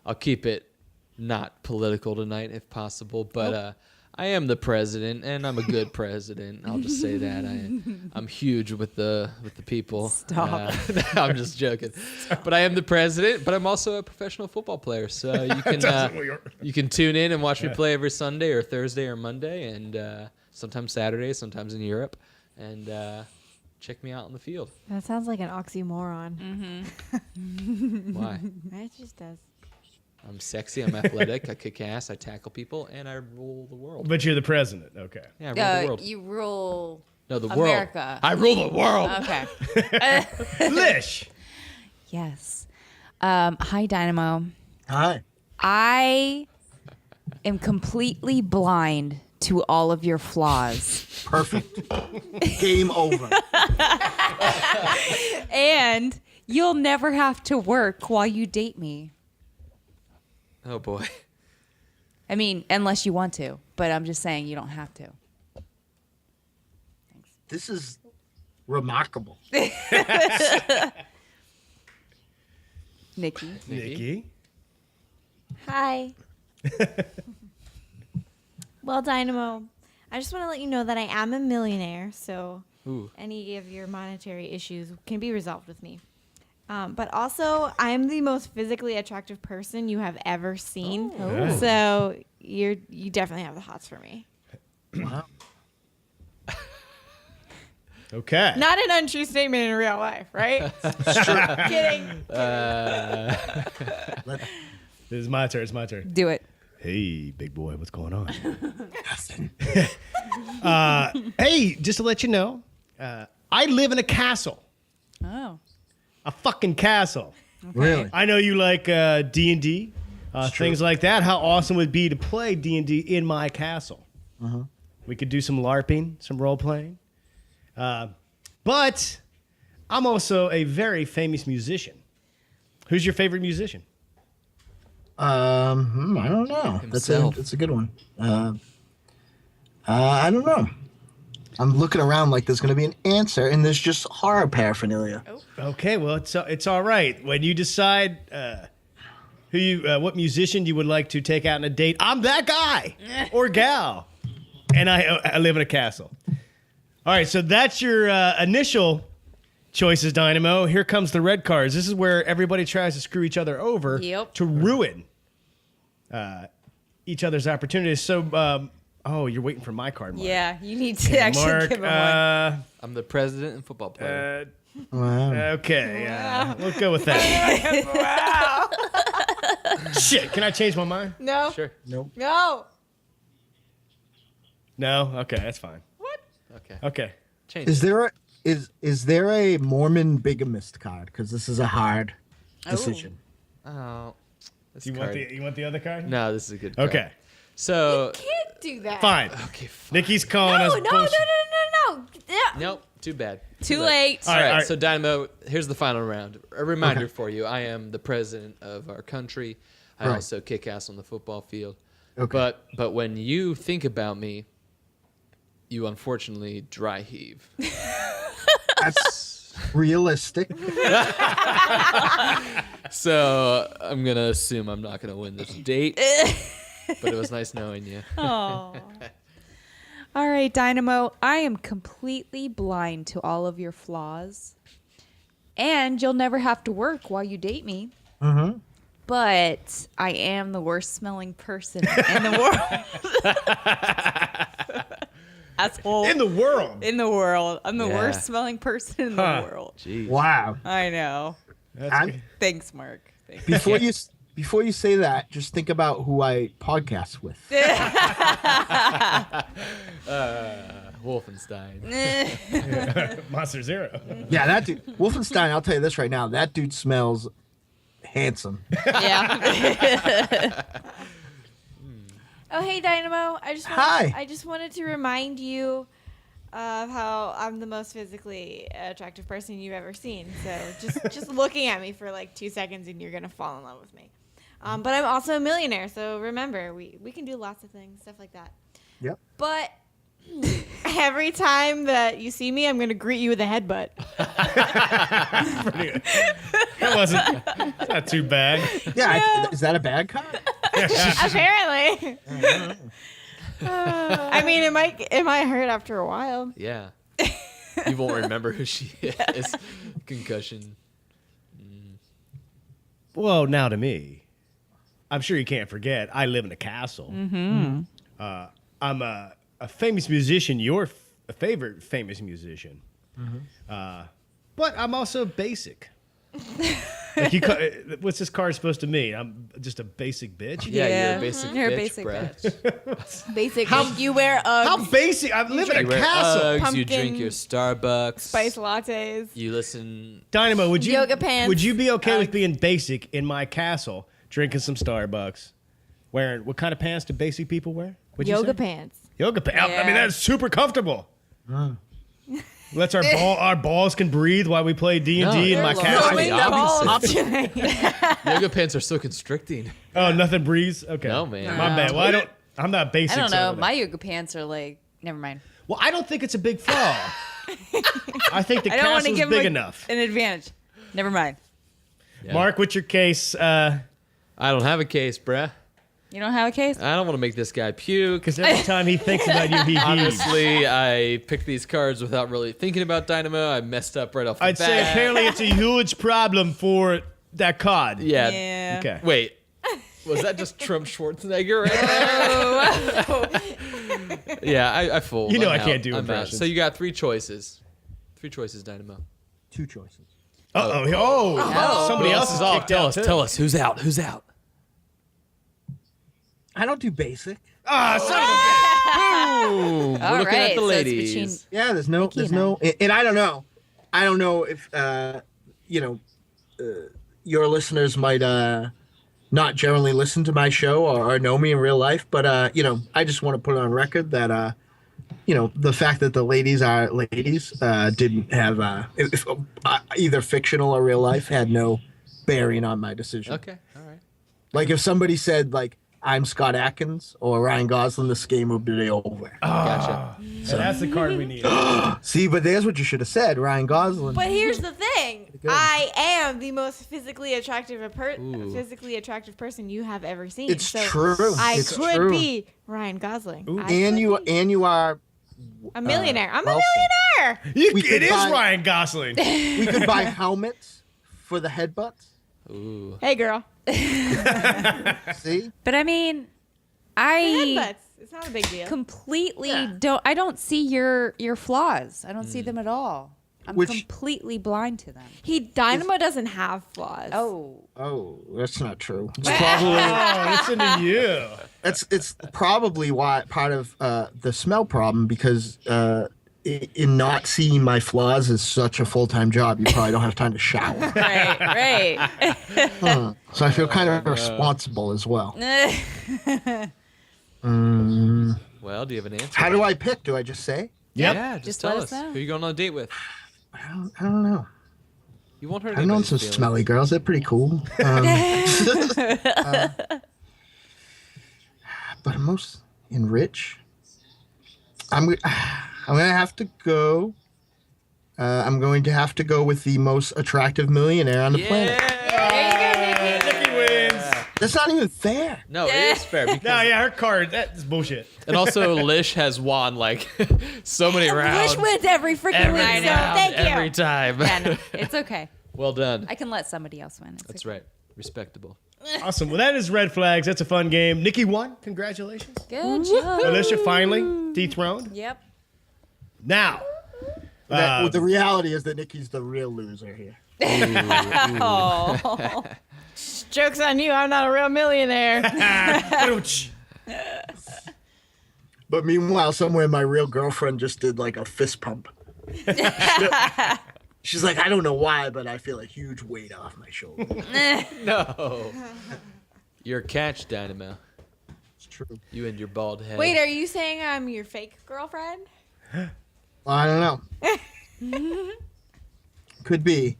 I'll keep it not political tonight if possible, but I am the president, and I'm a good president. I'll just say that. I'm huge with the people. Stop. I'm just joking. But I am the president, but I'm also a professional football player. So you can tune in and watch me play every Sunday or Thursday or Monday, and sometimes Saturday, sometimes in Europe, and check me out on the field. That sounds like an oxymoron. Why? It just does. I'm sexy, I'm athletic, I kick ass, I tackle people, and I rule the world. But you're the president, okay. Yeah, I rule the world. You rule The America. world. I rule the world. Okay. Lish. Yes. Hi, Dynamo. Hi. I am completely blind to all of your flaws. Perfect. Game over. And you'll never have to work while you date me. Oh, boy. I mean, unless you want to. But I'm just saying you don't have to. Thanks. This is remarkable. Nikki. Hi. Well, Dynamo, I just want to let you know that I am a millionaire, so Ooh. Any of your monetary issues can be resolved with me. But also, I'm the most physically attractive person you have ever seen. Oh. So you definitely have the hots for me. Wow. Okay. Not an untrue statement in real life, right? Kidding. This is my turn. It's my turn. Do it. Hey, big boy, what's going on? Hey, just to let you know, I live in a castle. Oh. A fucking castle. Okay. Really? I know you like D&D, things like that. How awesome would it be to play D&D in my castle? Uh-huh. We could do some LARPing, some role-playing. But I'm also a very famous musician. Who's your favorite musician? I don't know. That's a good one. I don't know. I'm looking around like there's going to be an answer, and there's just horror paraphernalia. Okay, well, it's all right. When you decide what musician you would like to take out on a date, I'm that guy or gal, and I live in a castle. All right, so that's your initial choices, Dynamo. Here comes the red cards. This is where everybody tries to screw each other over to ruin each other's opportunities. So, you're waiting for my card, Mark. Yeah, you need to actually Mark, give him one. I'm the president and football player. Wow. Okay, we'll go with that. Wow. Shit, can I change my mind? No. Sure. Nope. No. No? Okay, that's fine. Okay. Okay. Change. Is there a Mormon bigamist card? Because this is a hard decision. Oh. This You card. want the other card? No, this is a good card. Okay. So. Can't do that. Fine. Okay, fine. Nikki's calling us. No. Yeah. Nope, too bad. Too late. All right, right. so Dynamo, here's the final round. A reminder for you. I am the president of our country. I Right. also kick ass on the football field. Okay. But when you think about me, you unfortunately dry heave. That's realistic. So I'm going to assume I'm not going to win this date. But it was nice knowing you. Oh. All right, Dynamo, I am completely blind to all of your flaws. And you'll never have to work while you date me. Mm-hmm. But I am the worst smelling person in the world. Asshole. In the world. In the world. I'm the Yeah. worst smelling person in the world. Jeez. Wow. I know. That's good. Thanks, Mark. Thanks. Before you say that, just think about who I podcast with. Wolfenstein. Monster Zero. Yeah, that dude. Wolfenstein, I'll tell you this right now. That dude smells handsome. Yeah. Oh, hey, Dynamo. Hi. I just wanted to remind you of how I'm the most physically attractive person you've ever seen. So just looking at me for like 2 seconds and you're going to fall in love with me. But I'm also a millionaire. So remember, we can do lots of things, stuff like that. Yep. But every time that you see me, I'm going to greet you with a headbutt. Pretty good. That wasn't not too bad. Yeah, is that a bad card? Apparently. I mean, it might hurt after a while. Yeah. You won't remember who she is. Concussion. Well, now to me, I'm sure you can't forget, I live in a castle. Mm-hmm. I'm a famous musician, your favorite famous musician. But I'm also basic. Like what's this card supposed to mean? I'm just a basic bitch? Yeah, you're a basic You're a bitch, basic bruh. bitch. Basic. You wear Uggs. How basic? I live in a You wear castle. Uggs, you drink Pumpkin your Starbucks. spice lattes. You listen. Dynamo, would you Yoga pants. Would you be okay with being basic in my castle, drinking some Starbucks, wearing what kind of pants do basic people wear? What'd you Yoga say? pants. Yoga pants. I mean, Yeah. that's super comfortable. Lets our balls can breathe while we play D&D in my they're castle. long. Balls. Yoga pants are so constricting. Oh, nothing breathes. Okay, No, man. My bad. Well, I'm not basic. I don't so know. whatever. My yoga pants are like, never mind. Well, I don't think it's a big flaw. I think the I don't want to castle's give big him enough. an advantage. Never mind. Yeah. Mark, what's your case? I don't have a case, bruh. You don't have a case? I don't want to make this guy puke. Because every time he thinks about you, he heaves. Honestly, I picked these cards without really thinking about Dynamo. I messed up right off the I'd bat. say apparently it's a huge problem for that card. Yeah. Okay. Wait. Was that just Trump Schwarzenegger right there? Yeah, I fooled. You know I'm I can't out. do I'm out. impressions. So you got 3 choices. 3 choices, Dynamo. 2 choices. Somebody else is all. Tell us. Who's out? Who's out? I don't do basic. Boom. We're looking at the ladies. Yeah, there's no, and I don't know. I don't know if, your listeners might not generally listen to my show or know me in real life, but, I just want to put it on record that, the fact that the ladies are ladies didn't have, either fictional or real life, had no bearing on my decision. Okay, all right. Like if somebody said, like, I'm Scott Adkins or Ryan Gosling, this game would be over. Gotcha. So that's the card we need. See, but there's what you should have said, Ryan Gosling. But here's the thing: I am the most physically attractive person you have ever seen. It's so true. I It's could true. be Ryan Gosling. And you are a millionaire. I'm a wealthy. millionaire. It is Ryan Gosling. We could buy helmets for the headbutts. Ooh. Hey, girl. See? But I mean, Headbutts. It's not a big deal. completely don't see your flaws. I don't see them at all. I'm completely blind to them. Dynamo doesn't have flaws. Oh, that's not true. It's probably listen to you. It's probably why part of the smell problem, because in not seeing my flaws is such a full-time job, you probably don't have time to shower. Right. So I feel kind of responsible as well. Well, do you have an answer? How do I pick? Do I just say? Yep. Yeah, just let tell us us. know. Who are you going on a date with? I don't know. You won't hurt I've known anybody's some feelings. smelly girls. They're pretty cool. But most enrich. I'm gonna have to go. I'm going to have to go with the most attractive millionaire on the planet. Nikki wins. That's not even fair. No, it is fair. Because her card, that's bullshit. And also, Lish has won like so many rounds. Lish wins every freaking week. So thank you. Every time. Yeah, no, it's okay. Well done. I can let somebody else win. That's right. Respectable. Awesome. Well, that is Red Flags. That's a fun game. Nikki won. Congratulations. Good job. Alicia finally dethroned. Yep. Now. The reality is that Nikki's the real loser here. Oh. Joke's on you. I'm not a real millionaire. But meanwhile, somewhere my real girlfriend just did like a fist pump. She's like, I don't know why, but I feel a huge weight off my shoulder. No. You're a catch, Dynamo. It's true. You and your bald head. Wait, are you saying I'm your fake girlfriend? I don't know. Could be.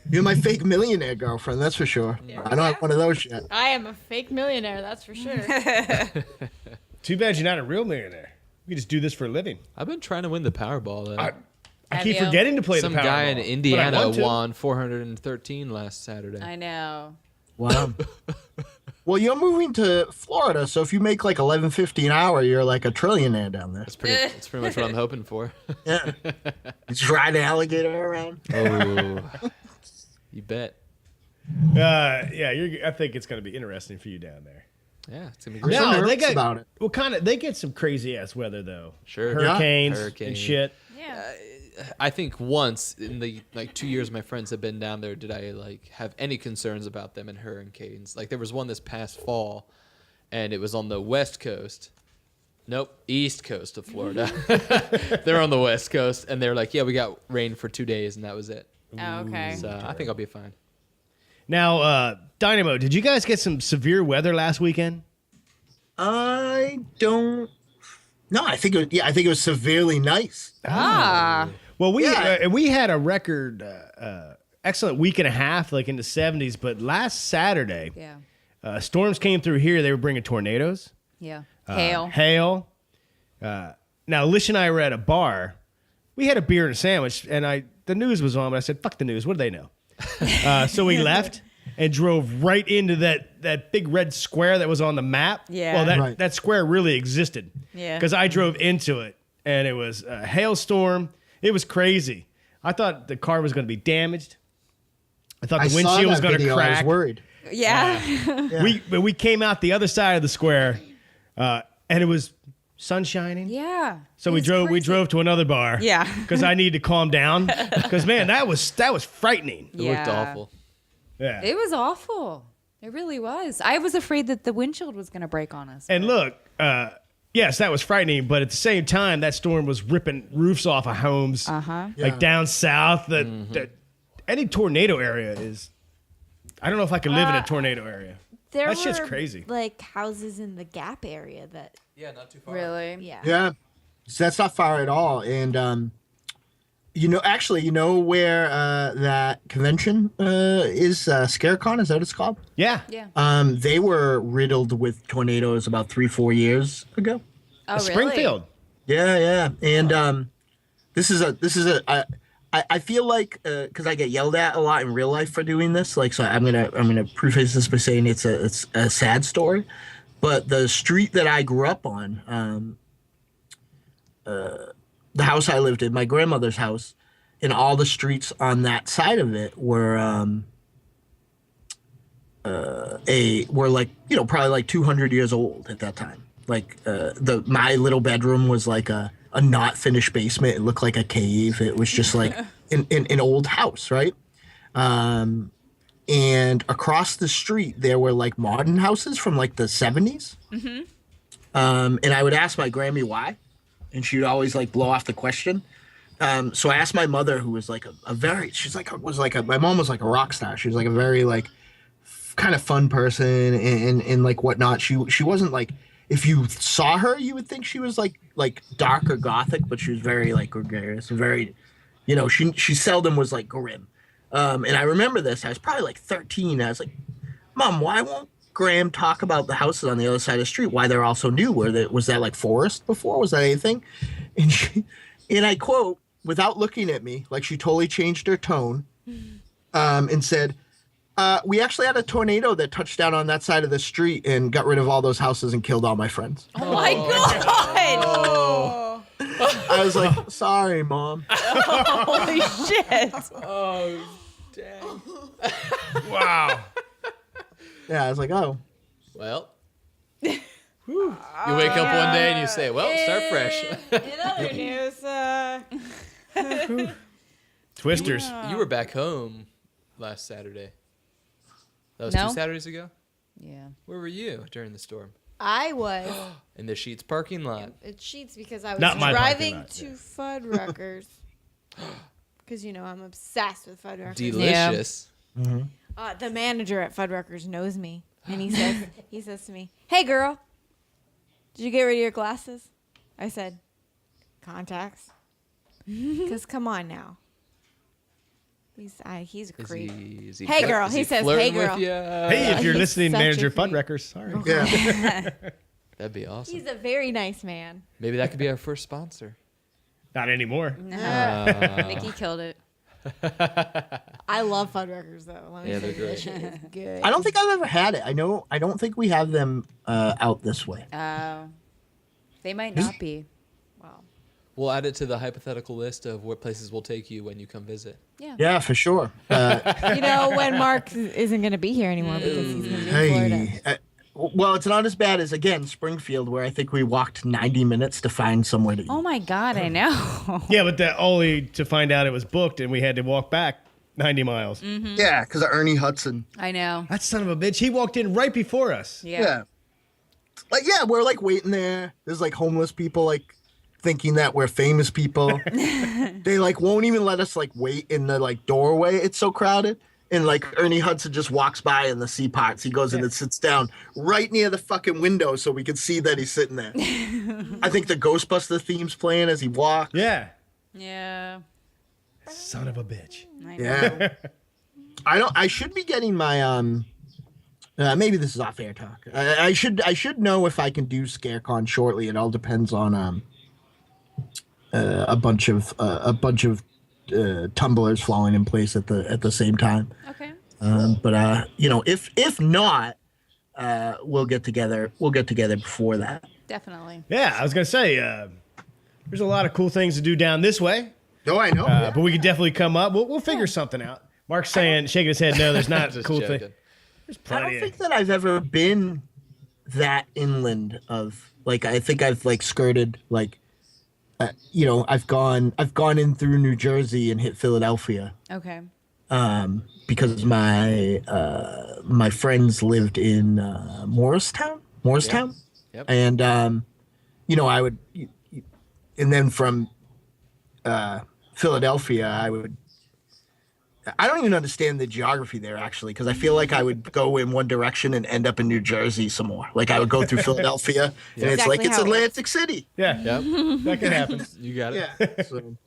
You're my fake millionaire girlfriend, that's for sure. I don't have one of those yet. I am a fake millionaire, that's for sure. Too bad you're not a real millionaire. We can just do this for a living. I've been trying to win the Powerball, though. I keep forgetting to play Some the Powerball. guy in but I Indiana want to. won 413 last Saturday. I know. Wow. Well, you're moving to Florida, so if you make like $11.50 an hour, you're like a trillionaire down there. That's pretty much what I'm hoping for. Yeah. You just ride an alligator around. Oh, you bet. I think it's going to be interesting for you down there. Yeah, it's gonna be great. I'm so nervous about it. Well, they get some crazy ass weather though. Sure. Hurricanes Hurricane. and shit. Yeah. I think once in the 2 years my friends have been down there, did I have any concerns about them and hurricanes? Like there was one this past fall, and it was on the west coast. Nope, east coast of Florida. They're on the west coast, and they're like, yeah, we got rain for 2 days, and that was it. Oh, okay. So I think I'll be fine. Now, Dynamo, did you guys get some severe weather last weekend? I don't. No, I think it was severely nice. Well, we had a record excellent week and a half, like in the 70s. But last Saturday, storms came through here. They were bringing tornadoes. Yeah. Hail. Now, Lish and I were at a bar. We had a beer and a sandwich, and the news was on, but I said, fuck the news. What do they know? So we left, and drove right into that big red square that was on the map. Yeah. Well, that square really existed. Yeah. Because I drove into it, and it was a hailstorm. It was crazy. I thought the car was going to be damaged. I thought the windshield was going to crack. I was worried. Yeah. We came out the other side of the square, and it was sun shining. Yeah. So we drove to another bar. Yeah. Because I needed to calm down. Because man, that was frightening. It looked awful. Yeah. It was awful. It really was. I was afraid that the windshield was going to break on us. And look, yes, that was frightening, but at the same time, that storm was ripping roofs off of homes. Like down south. Any tornado area is. I don't know if I could live in a tornado area. That shit's crazy. Like houses in the Gap area that. Yeah, not too far. Really? Yeah. Yeah, so that's not far at all. And you know where that convention is? ScareCon, is that what it's called? Yeah. Yeah. They were riddled with tornadoes about 3-4 years ago. Oh, really? Springfield. Yeah. And this is I feel like because I get yelled at a lot in real life for doing this, like, so I'm gonna preface this by saying it's a sad story, but the street that I grew up on, the house I lived in, my grandmother's house, and all the streets on that side of it were like, you know, probably like 200 years old at that time. Like my little bedroom was like a not finished basement. It looked like a cave. It was just like an old house, right? And across the street there were like modern houses from like the 70s. And I would ask my Grammy why, and she'd always like blow off the question. So I asked my mother, who was like my mom was like a rock star. She was like a very like kind of fun person and like whatnot. She wasn't like, if you saw her, you would think she was like dark or gothic, but she was very like gregarious and very, you know, she seldom was like grim. And I remember this. I was probably like 13. I was like, Mom, why won't Graham talk about the houses on the other side of the street? Why they're all so new? Was that like forest before? Was that anything? And I quote, without looking at me, like she totally changed her tone, and said, we actually had a tornado that touched down on that side of the street and got rid of all those houses and killed all my friends. Oh my God! Oh. I was like, sorry, Mom. Holy shit! Oh, dang. Wow. Yeah, I was like, oh. Well. You wake up one day and you say, well, start fresh. In other news, Twisters. You were back home last Saturday. That was No. 2 Saturdays ago? Yeah. Where were you during the storm? I was In the Sheets parking lot. at Sheets because I was Not my parking driving lot, to Fuddruckers. Because, you know, I'm obsessed with Fuddruckers. Delicious. The manager at Fuddruckers knows me. And he says to me, "Hey, girl, did you get rid of your glasses?" I said, "Contacts." Because come on now. He's a creep. Is he Hey, girl. is He says, flirting "Hey, girl." with ya? Hey, if you're He's listening, such a Manager creep. Fuddruckers. Sorry. Yeah. That'd be awesome. He's a very nice man. Maybe that could be our first sponsor. Not anymore. Nikki killed it. I love Fuddruckers, though. Let me Yeah, tell they're you, that great. shit is good. I don't think I've ever had it. I don't think we have them out this way. They might not be. Wow. We'll add it to the hypothetical list of what places we'll take you when you come visit. Yeah. Yeah, for sure. You know, when Mark isn't going to be here anymore because he's going to be in Florida. Well, it's not as bad as, again, Springfield, where I think we walked 90 minutes to find somewhere to eat. Oh my God, I know. Yeah, but that only to find out it was booked and we had to walk back 90 miles. Yeah, because of Ernie Hudson. I know. That son of a bitch, he walked in right before us. Yeah. Like, yeah, we're like waiting there. There's like homeless people like thinking that we're famous people. They like won't even let us like wait in the like doorway. It's so crowded. And like Ernie Hudson just walks by in the sea pots. He goes in and sits down right near the fucking window so we can see that he's sitting there. I think the Ghostbuster theme's playing as he walks. Yeah. Yeah. Son of a bitch. I know. Yeah. I should be getting my maybe this is off air talk. I should know if I can do ScareCon shortly. It all depends on a bunch of tumblers falling in place at the same time. Okay. But if not, we'll get together. We'll get together before that. Definitely. Yeah, I was gonna say there's a lot of cool things to do down this way. Oh, I know. But we could definitely come up. We'll figure something out. Mark's shaking his head. No, there's not cool thing. There's I don't plenty. think that I've ever been that inland of like. I think I've like skirted like. I've gone in through New Jersey and hit Philadelphia. Okay. Because my friends lived in Morristown. Yep. And I would, and then from Philadelphia, I don't even understand the geography there actually, because I feel like I would go in one direction and end up in New Jersey some more. Like I would go through Philadelphia, and it's Exactly like it's how it Atlantic City. Yeah, that can happen. You got it. Yeah. So,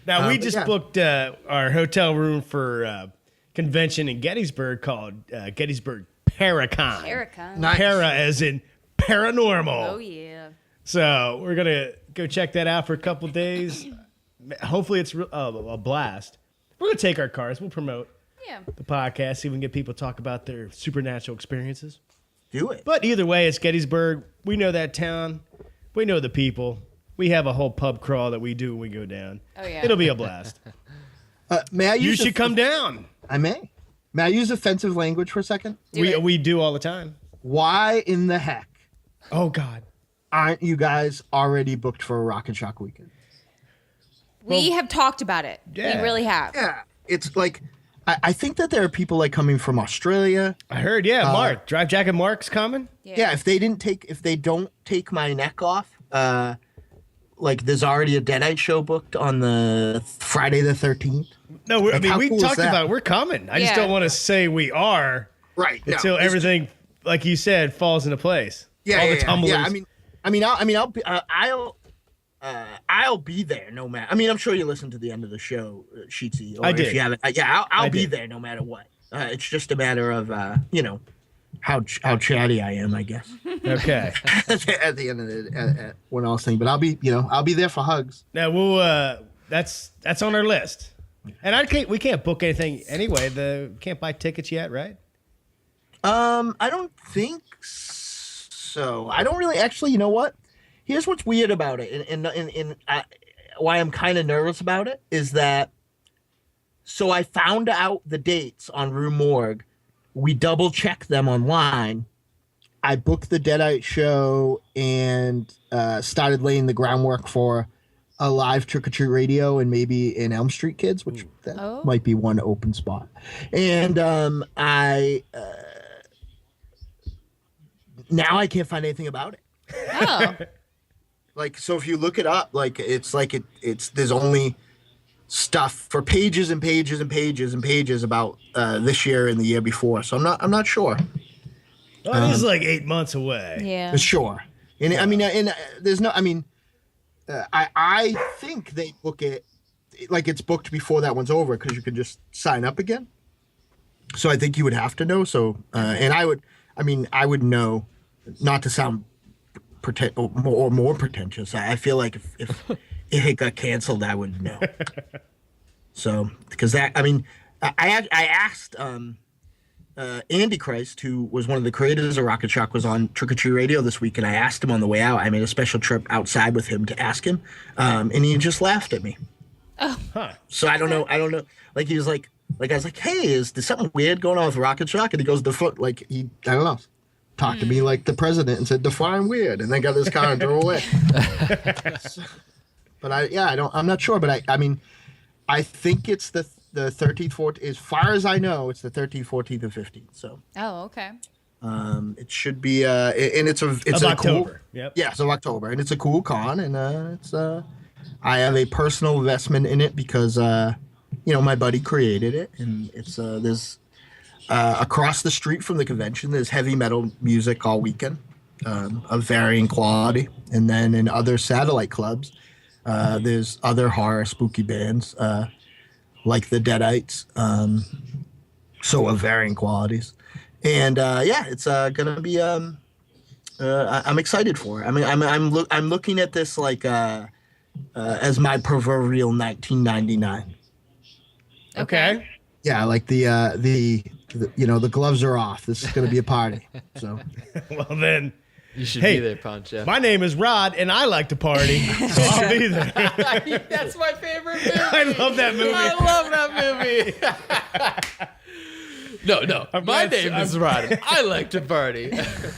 Now we just booked our hotel room for convention in Gettysburg called Gettysburg Paracon. Paracon. Nice. Para as in paranormal. Oh yeah. So we're gonna go check that out for a couple days. Hopefully it's a blast. We're gonna take our cars. We'll promote the podcast, see if we can get people to talk about their supernatural experiences. do it. But either way, it's Gettysburg. We know that town. We know the people. We have a whole pub crawl that we do when we go down. Oh yeah. It'll be a blast. May I use You should come down. I may. May I use offensive language for a second? We do all the time. Why in the heck Oh God. aren't you guys already booked for a Rock and Shock weekend? We have talked about it. Yeah. We really have. Yeah, it's like I think that there are people like coming from Australia. I heard. Yeah, Mark. Drive Jacket Mark's coming. Yeah, if they don't take my neck off, like there's already a Deadite show booked on the Friday the 13th. No, I mean how we cool is talked that? about it. We're coming. I just Yeah. don't want to say we are Right. no, until it's everything, like you said, falls into place. Yeah, all the yeah, tumblers. yeah. I'll be there no matter. I mean, I'm sure you listened to the end of the show, Sheetsy. Or I did. If you haven't, I'll be did. there no matter what. It's just a matter of how chatty I am, I guess. Okay. At the end of the when I was saying, but I'll be there for hugs. Now we'll. That's on our list. And we can't book anything anyway. Can't buy tickets yet, right? I don't think so. I don't really actually. You know what? Here's what's weird about it, and why I'm kind of nervous about it is that. So I found out the dates on Rue Morgue. We double checked them online. I booked the Deadite show and started laying the groundwork for a live Trick or Treat Radio and maybe in Elm Street Kids, which that might be one open spot. And now I can't find anything about it. Oh. Like, so if you look it up, like it's there's only stuff for pages and pages and pages and pages about this year and the year before. So I'm not sure. Well, it is like 8 months away. Yeah. Sure. And I mean, and there's no, I mean, I think they book it like it's booked before that one's over because you can just sign up again. So I think you would have to know. So, and I would know, not to sound more pretentious. I feel like if it got canceled, I would know. So, because that, I mean, I asked Andy Christ, who was one of the creators of Rocket Shock, was on Trick or Treat Radio this week, and I asked him on the way out. I made a special trip outside with him to ask him, and he just laughed at me. Oh. Huh. So I don't know. Like he was like I was like, hey, is there something weird going on with Rocket Shock? And he goes, I don't know. Talked to me like the president and said, define weird, and then got his car and drove away. But I'm not sure, but I mean, I think it's the 13th, 14th, as far as I know, it's the 13th, 14th, and 15th. So. Oh, okay. It should be, and it's October. Cool, yep. Yeah, so October, and it's a cool con, and it's I have a personal investment in it because my buddy created it, and it's there's across the street from the convention, there's heavy metal music all weekend, of varying quality, and then in other satellite clubs, there's other horror spooky bands, like the Deadites, so of varying qualities, and it's gonna be I'm excited for it. I mean, I'm looking at this like as my proverbial 1999. Okay. Yeah, like the the gloves are off. This is going to be a party. So, Well, then, You should Hey, be there, Punch. Yeah. my name is Rod, and I like to party, so I'll be there. That's my favorite movie. I love that movie. I love that movie. No. My glad- name is Rod. I like to party.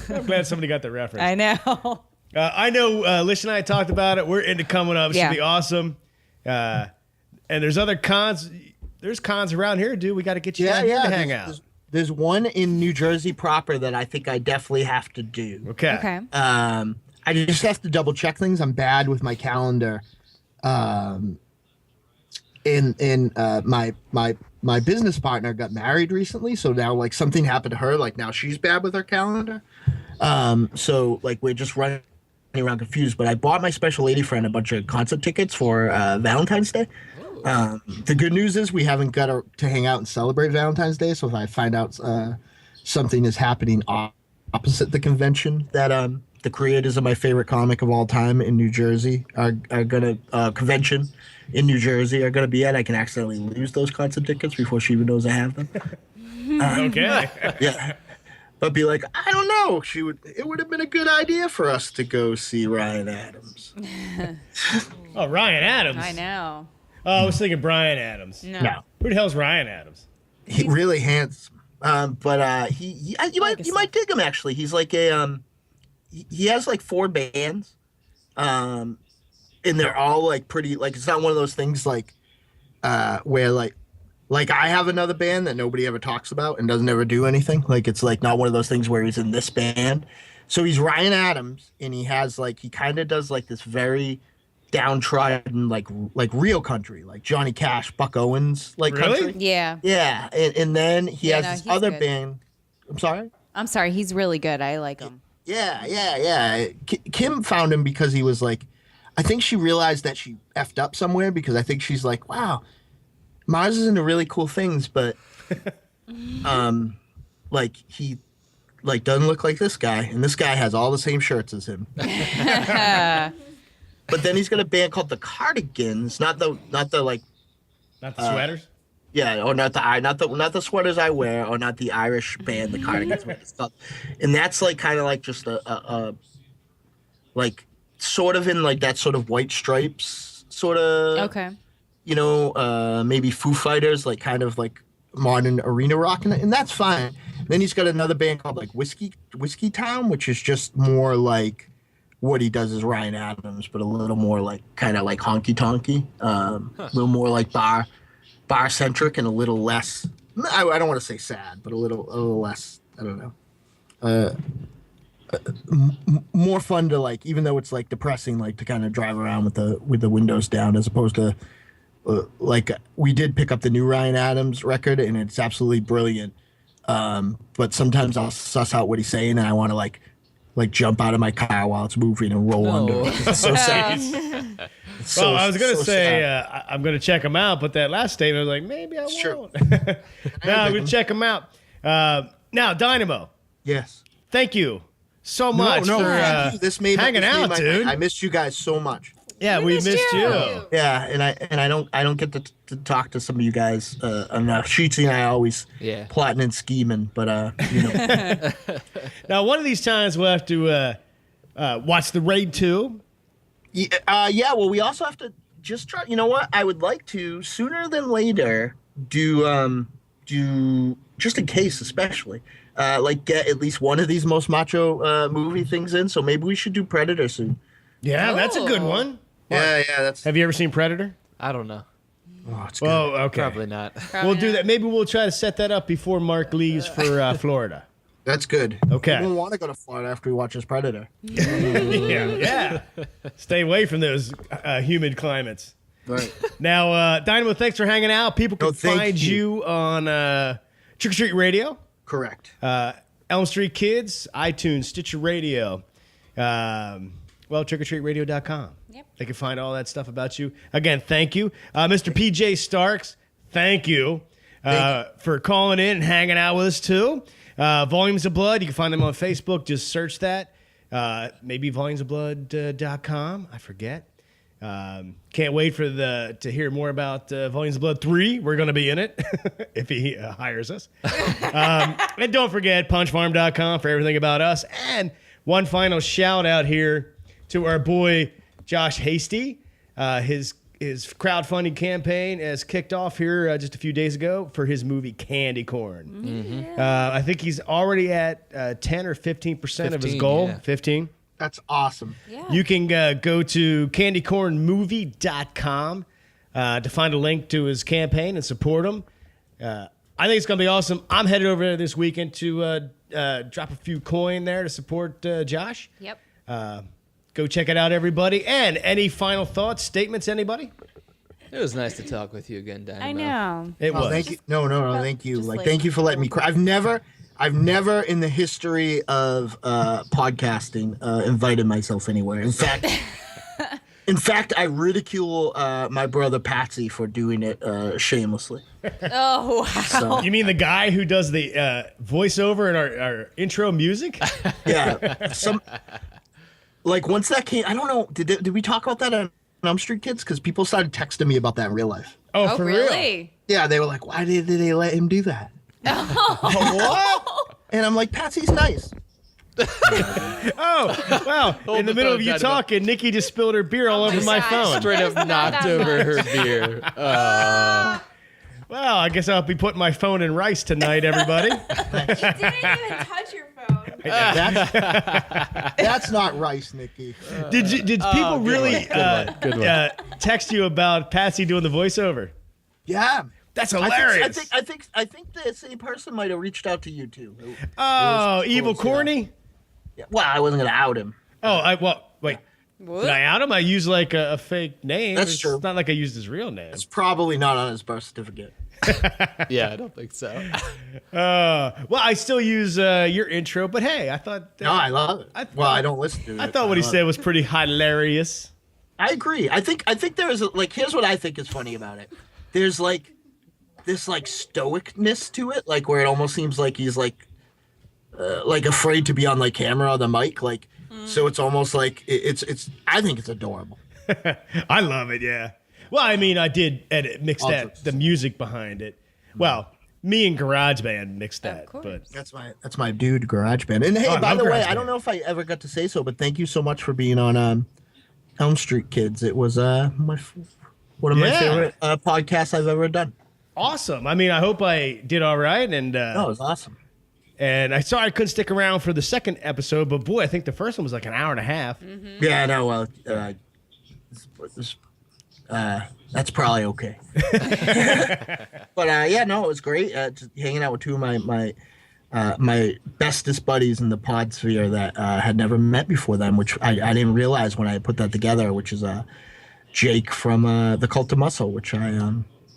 I'm glad somebody got the reference. I know. I know Lish and I talked about it. We're into coming up. It Yeah. should be awesome. And there's other cons. There's cons around here, dude. We got to get you down here to hang out. There's one in New Jersey proper that I think I definitely have to do. Okay. Okay. I just have to double check things. I'm bad with my calendar. My business partner got married recently, so now like something happened to her. Like now she's bad with her calendar. So like we're just running around confused. But I bought my special lady friend a bunch of concert tickets for Valentine's Day. The good news is we haven't got to hang out and celebrate Valentine's Day. So if I find out something is happening opposite the convention that the creators of my favorite comic of all time in New Jersey are gonna convention in New Jersey are gonna be at, I can accidentally lose those concert tickets before she even knows I have them. Okay. Yeah. But be like, I don't know. It would have been a good idea for us to go see Ryan Adams. Oh, Ryan Adams. I know. Oh, I was thinking Brian Adams. No. Who the hell's Ryan Adams? He really handsome. But you might dig him actually. He's like a he has like 4 bands. And they're all like pretty, like it's not one of those things like where like I have another band that nobody ever talks about and doesn't ever do anything. Like it's like not one of those things where he's in this band. So he's Ryan Adams, and he has like he kind of does like this very downtrodden like real country, like Johnny Cash, Buck Owens like Really? country. Yeah. Yeah, and then he has this he's other good. band. I'm sorry. I'm sorry. He's really good. I like him. Yeah. Kim found him because he was like, I think she realized that she effed up somewhere because I think she's like, wow, Mars is into really cool things, but like he like doesn't look like this guy, and this guy has all the same shirts as him. But then he's got a band called the Cardigans, not the sweaters. Yeah, or not the sweaters I wear, or not the Irish band, the Cardigans. And that's like kind of like just a like sort of in like that sort of White Stripes sort of. Okay. You know, maybe Foo Fighters, like kind of like modern arena rock, and that's fine. Then he's got another band called like Whiskey Town, which is just more like what he does is Ryan Adams, but a little more like kind of like honky tonky, a little more like bar centric, and a little less. I don't want to say sad, but a little less. I don't know. More fun to like, even though it's like depressing, like to kind of drive around with the windows down, as opposed to like we did pick up the new Ryan Adams record, and it's absolutely brilliant. But sometimes I'll suss out what he's saying, and I want to like jump out of my car while it's moving and roll under. It's so sad. Well, I was going to say I'm going to check him out, but that last statement I was like, maybe I won't. No, I'm going to check him out. Now, Dynamo. Yes. Thank you so much for this made hanging out, dude. I missed you guys so much. Yeah, we missed you. Yeah, and I don't get to talk to some of you guys enough. Sheetsy and I always plotting and scheming, but you know. Now, one of these times we'll have to watch the Raid 2. Yeah. Well, we also have to just try. You know what? I would like to sooner than later do just in case, especially like get at least one of these most macho movie things in. So maybe we should do Predator soon. Yeah, that's a good one. Yeah. Have you ever seen Predator? I don't know. Oh, it's good. Oh, okay. Probably not. We'll do that. Maybe we'll try to set that up before Mark leaves for Florida. That's good. Okay. We don't want to go to Florida after we watch this Predator. Yeah. Stay away from those humid climates. Right. Now, Dynamo, thanks for hanging out. People can find you on Trick or Treat Radio. Correct. Elm Street Kids, iTunes, Stitcher Radio. trickortreatradio.com. Yep. They can find all that stuff about you. Again, thank you. Mr. PJ Starks, thank you for calling in and hanging out with us too. Volumes of Blood, you can find them on Facebook. Just search that. Maybe volumesofblood.com. I forget. Can't wait to hear more about Volumes of Blood 3. We're going to be in it if he hires us. And don't forget PunchFarm.com for everything about us. And one final shout out here to our boy Josh Hasty. His crowdfunding campaign has kicked off here just a few days ago for his movie Candy Corn. I think he's already at 10 or 15% of his goal. Yeah. 15. That's awesome. Yeah. You can go to candycornmovie.com to find a link to his campaign and support him. I think it's going to be awesome. I'm headed over there this weekend to drop a few coin there to support Josh. Yep. Go check it out, everybody. And any final thoughts, statements, anybody? It was nice to talk with you again, Dynamo. I know. It was. Thank you. No, thank you. Just Thank you for letting me cry. I've never in the history of podcasting invited myself anywhere. In fact, I ridicule my brother Patsy for doing it shamelessly. Oh, wow. So, You mean the guy who does the voiceover in our intro music? yeah. Once that came, I don't know. Did we talk about that on Elm Street Kids? Because people started texting me about that in real life. Oh, for real? Really? Yeah, they were like, "Why did they let him do that?" What? And I'm like, Patsy's nice. Oh, wow. In the middle of you talking, Nikki just spilled her beer all over my phone. Straight up knocked over her beer. Well, I guess I'll be putting my phone in rice tonight, everybody. You didn't even touch your phone. That's not rice, Nikki. Did people really Good one. text you about Patsy doing the voiceover? Yeah. That's hilarious. I think the same person might have reached out to you too. Evil Corny? Yeah. Well, I wasn't gonna out him. Wait. Did I out him? I used like a fake name. That's true. It's not like I used his real name. It's probably not on his birth certificate. Yeah, I don't think so. Well, I still use your intro, but hey, I thought. No, I love it. I don't listen to it. I thought what he said was pretty hilarious. I agree. I think there is here's what I think is funny about it. There's like this stoicness to it, like where it almost seems like he's like afraid to be on like camera or the mic, like so it's almost like it's I think it's adorable. I love it, yeah. Well, I mean, I did mix the music behind it. Well, me and GarageBand mixed that, but that's my dude, GarageBand. And hey, by the way, I don't know if I ever got to say so, but thank you so much for being on Elm Street Kids. It was one of my favorite podcasts I've ever done. Awesome. I mean, I hope I did all right. And it was awesome. And I saw I couldn't stick around for the second episode, but boy, I think the first one was like an hour and a half. Mm-hmm. Yeah, no, well, that's probably okay. But yeah, no, it was great. Just hanging out with two of my bestest buddies in the pod sphere that had never met before them, which I didn't realize when I put that together, which is Jake from the Cult of Muscle, which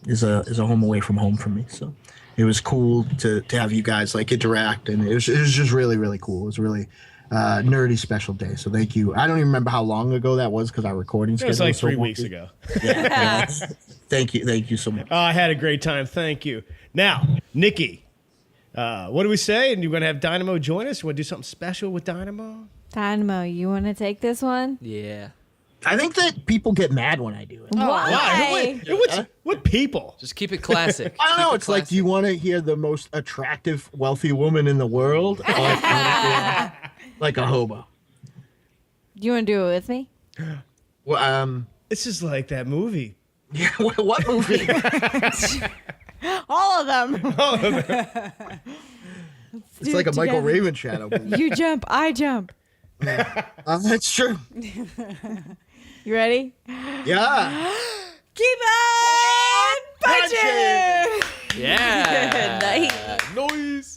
is a home away from home for me. So it was cool to have you guys like interact, and it was just really, really cool. It was a really nerdy special day. So thank you. I don't even remember how long ago that was because our recording schedule was like was so 3 weeks ago. Yeah. Thank you so much. I had a great time. Thank you. Now, Nikki, what do we say? And you're going to have Dynamo join us? You want to do something special with Dynamo? Dynamo, you want to take this one? Yeah. I think that people get mad when I do it. Why? What people? Just keep it classic. I don't know. It's like, do you want to hear the most attractive, wealthy woman in the world? Or like a hobo? Do you want to do it with me? Well, this is like that movie. Yeah, what movie? All of them. It's like a Michael Raven shadow movie. You jump, I jump. That's true. You ready? Yeah. Keep on punching! Yeah. Nice. Noise.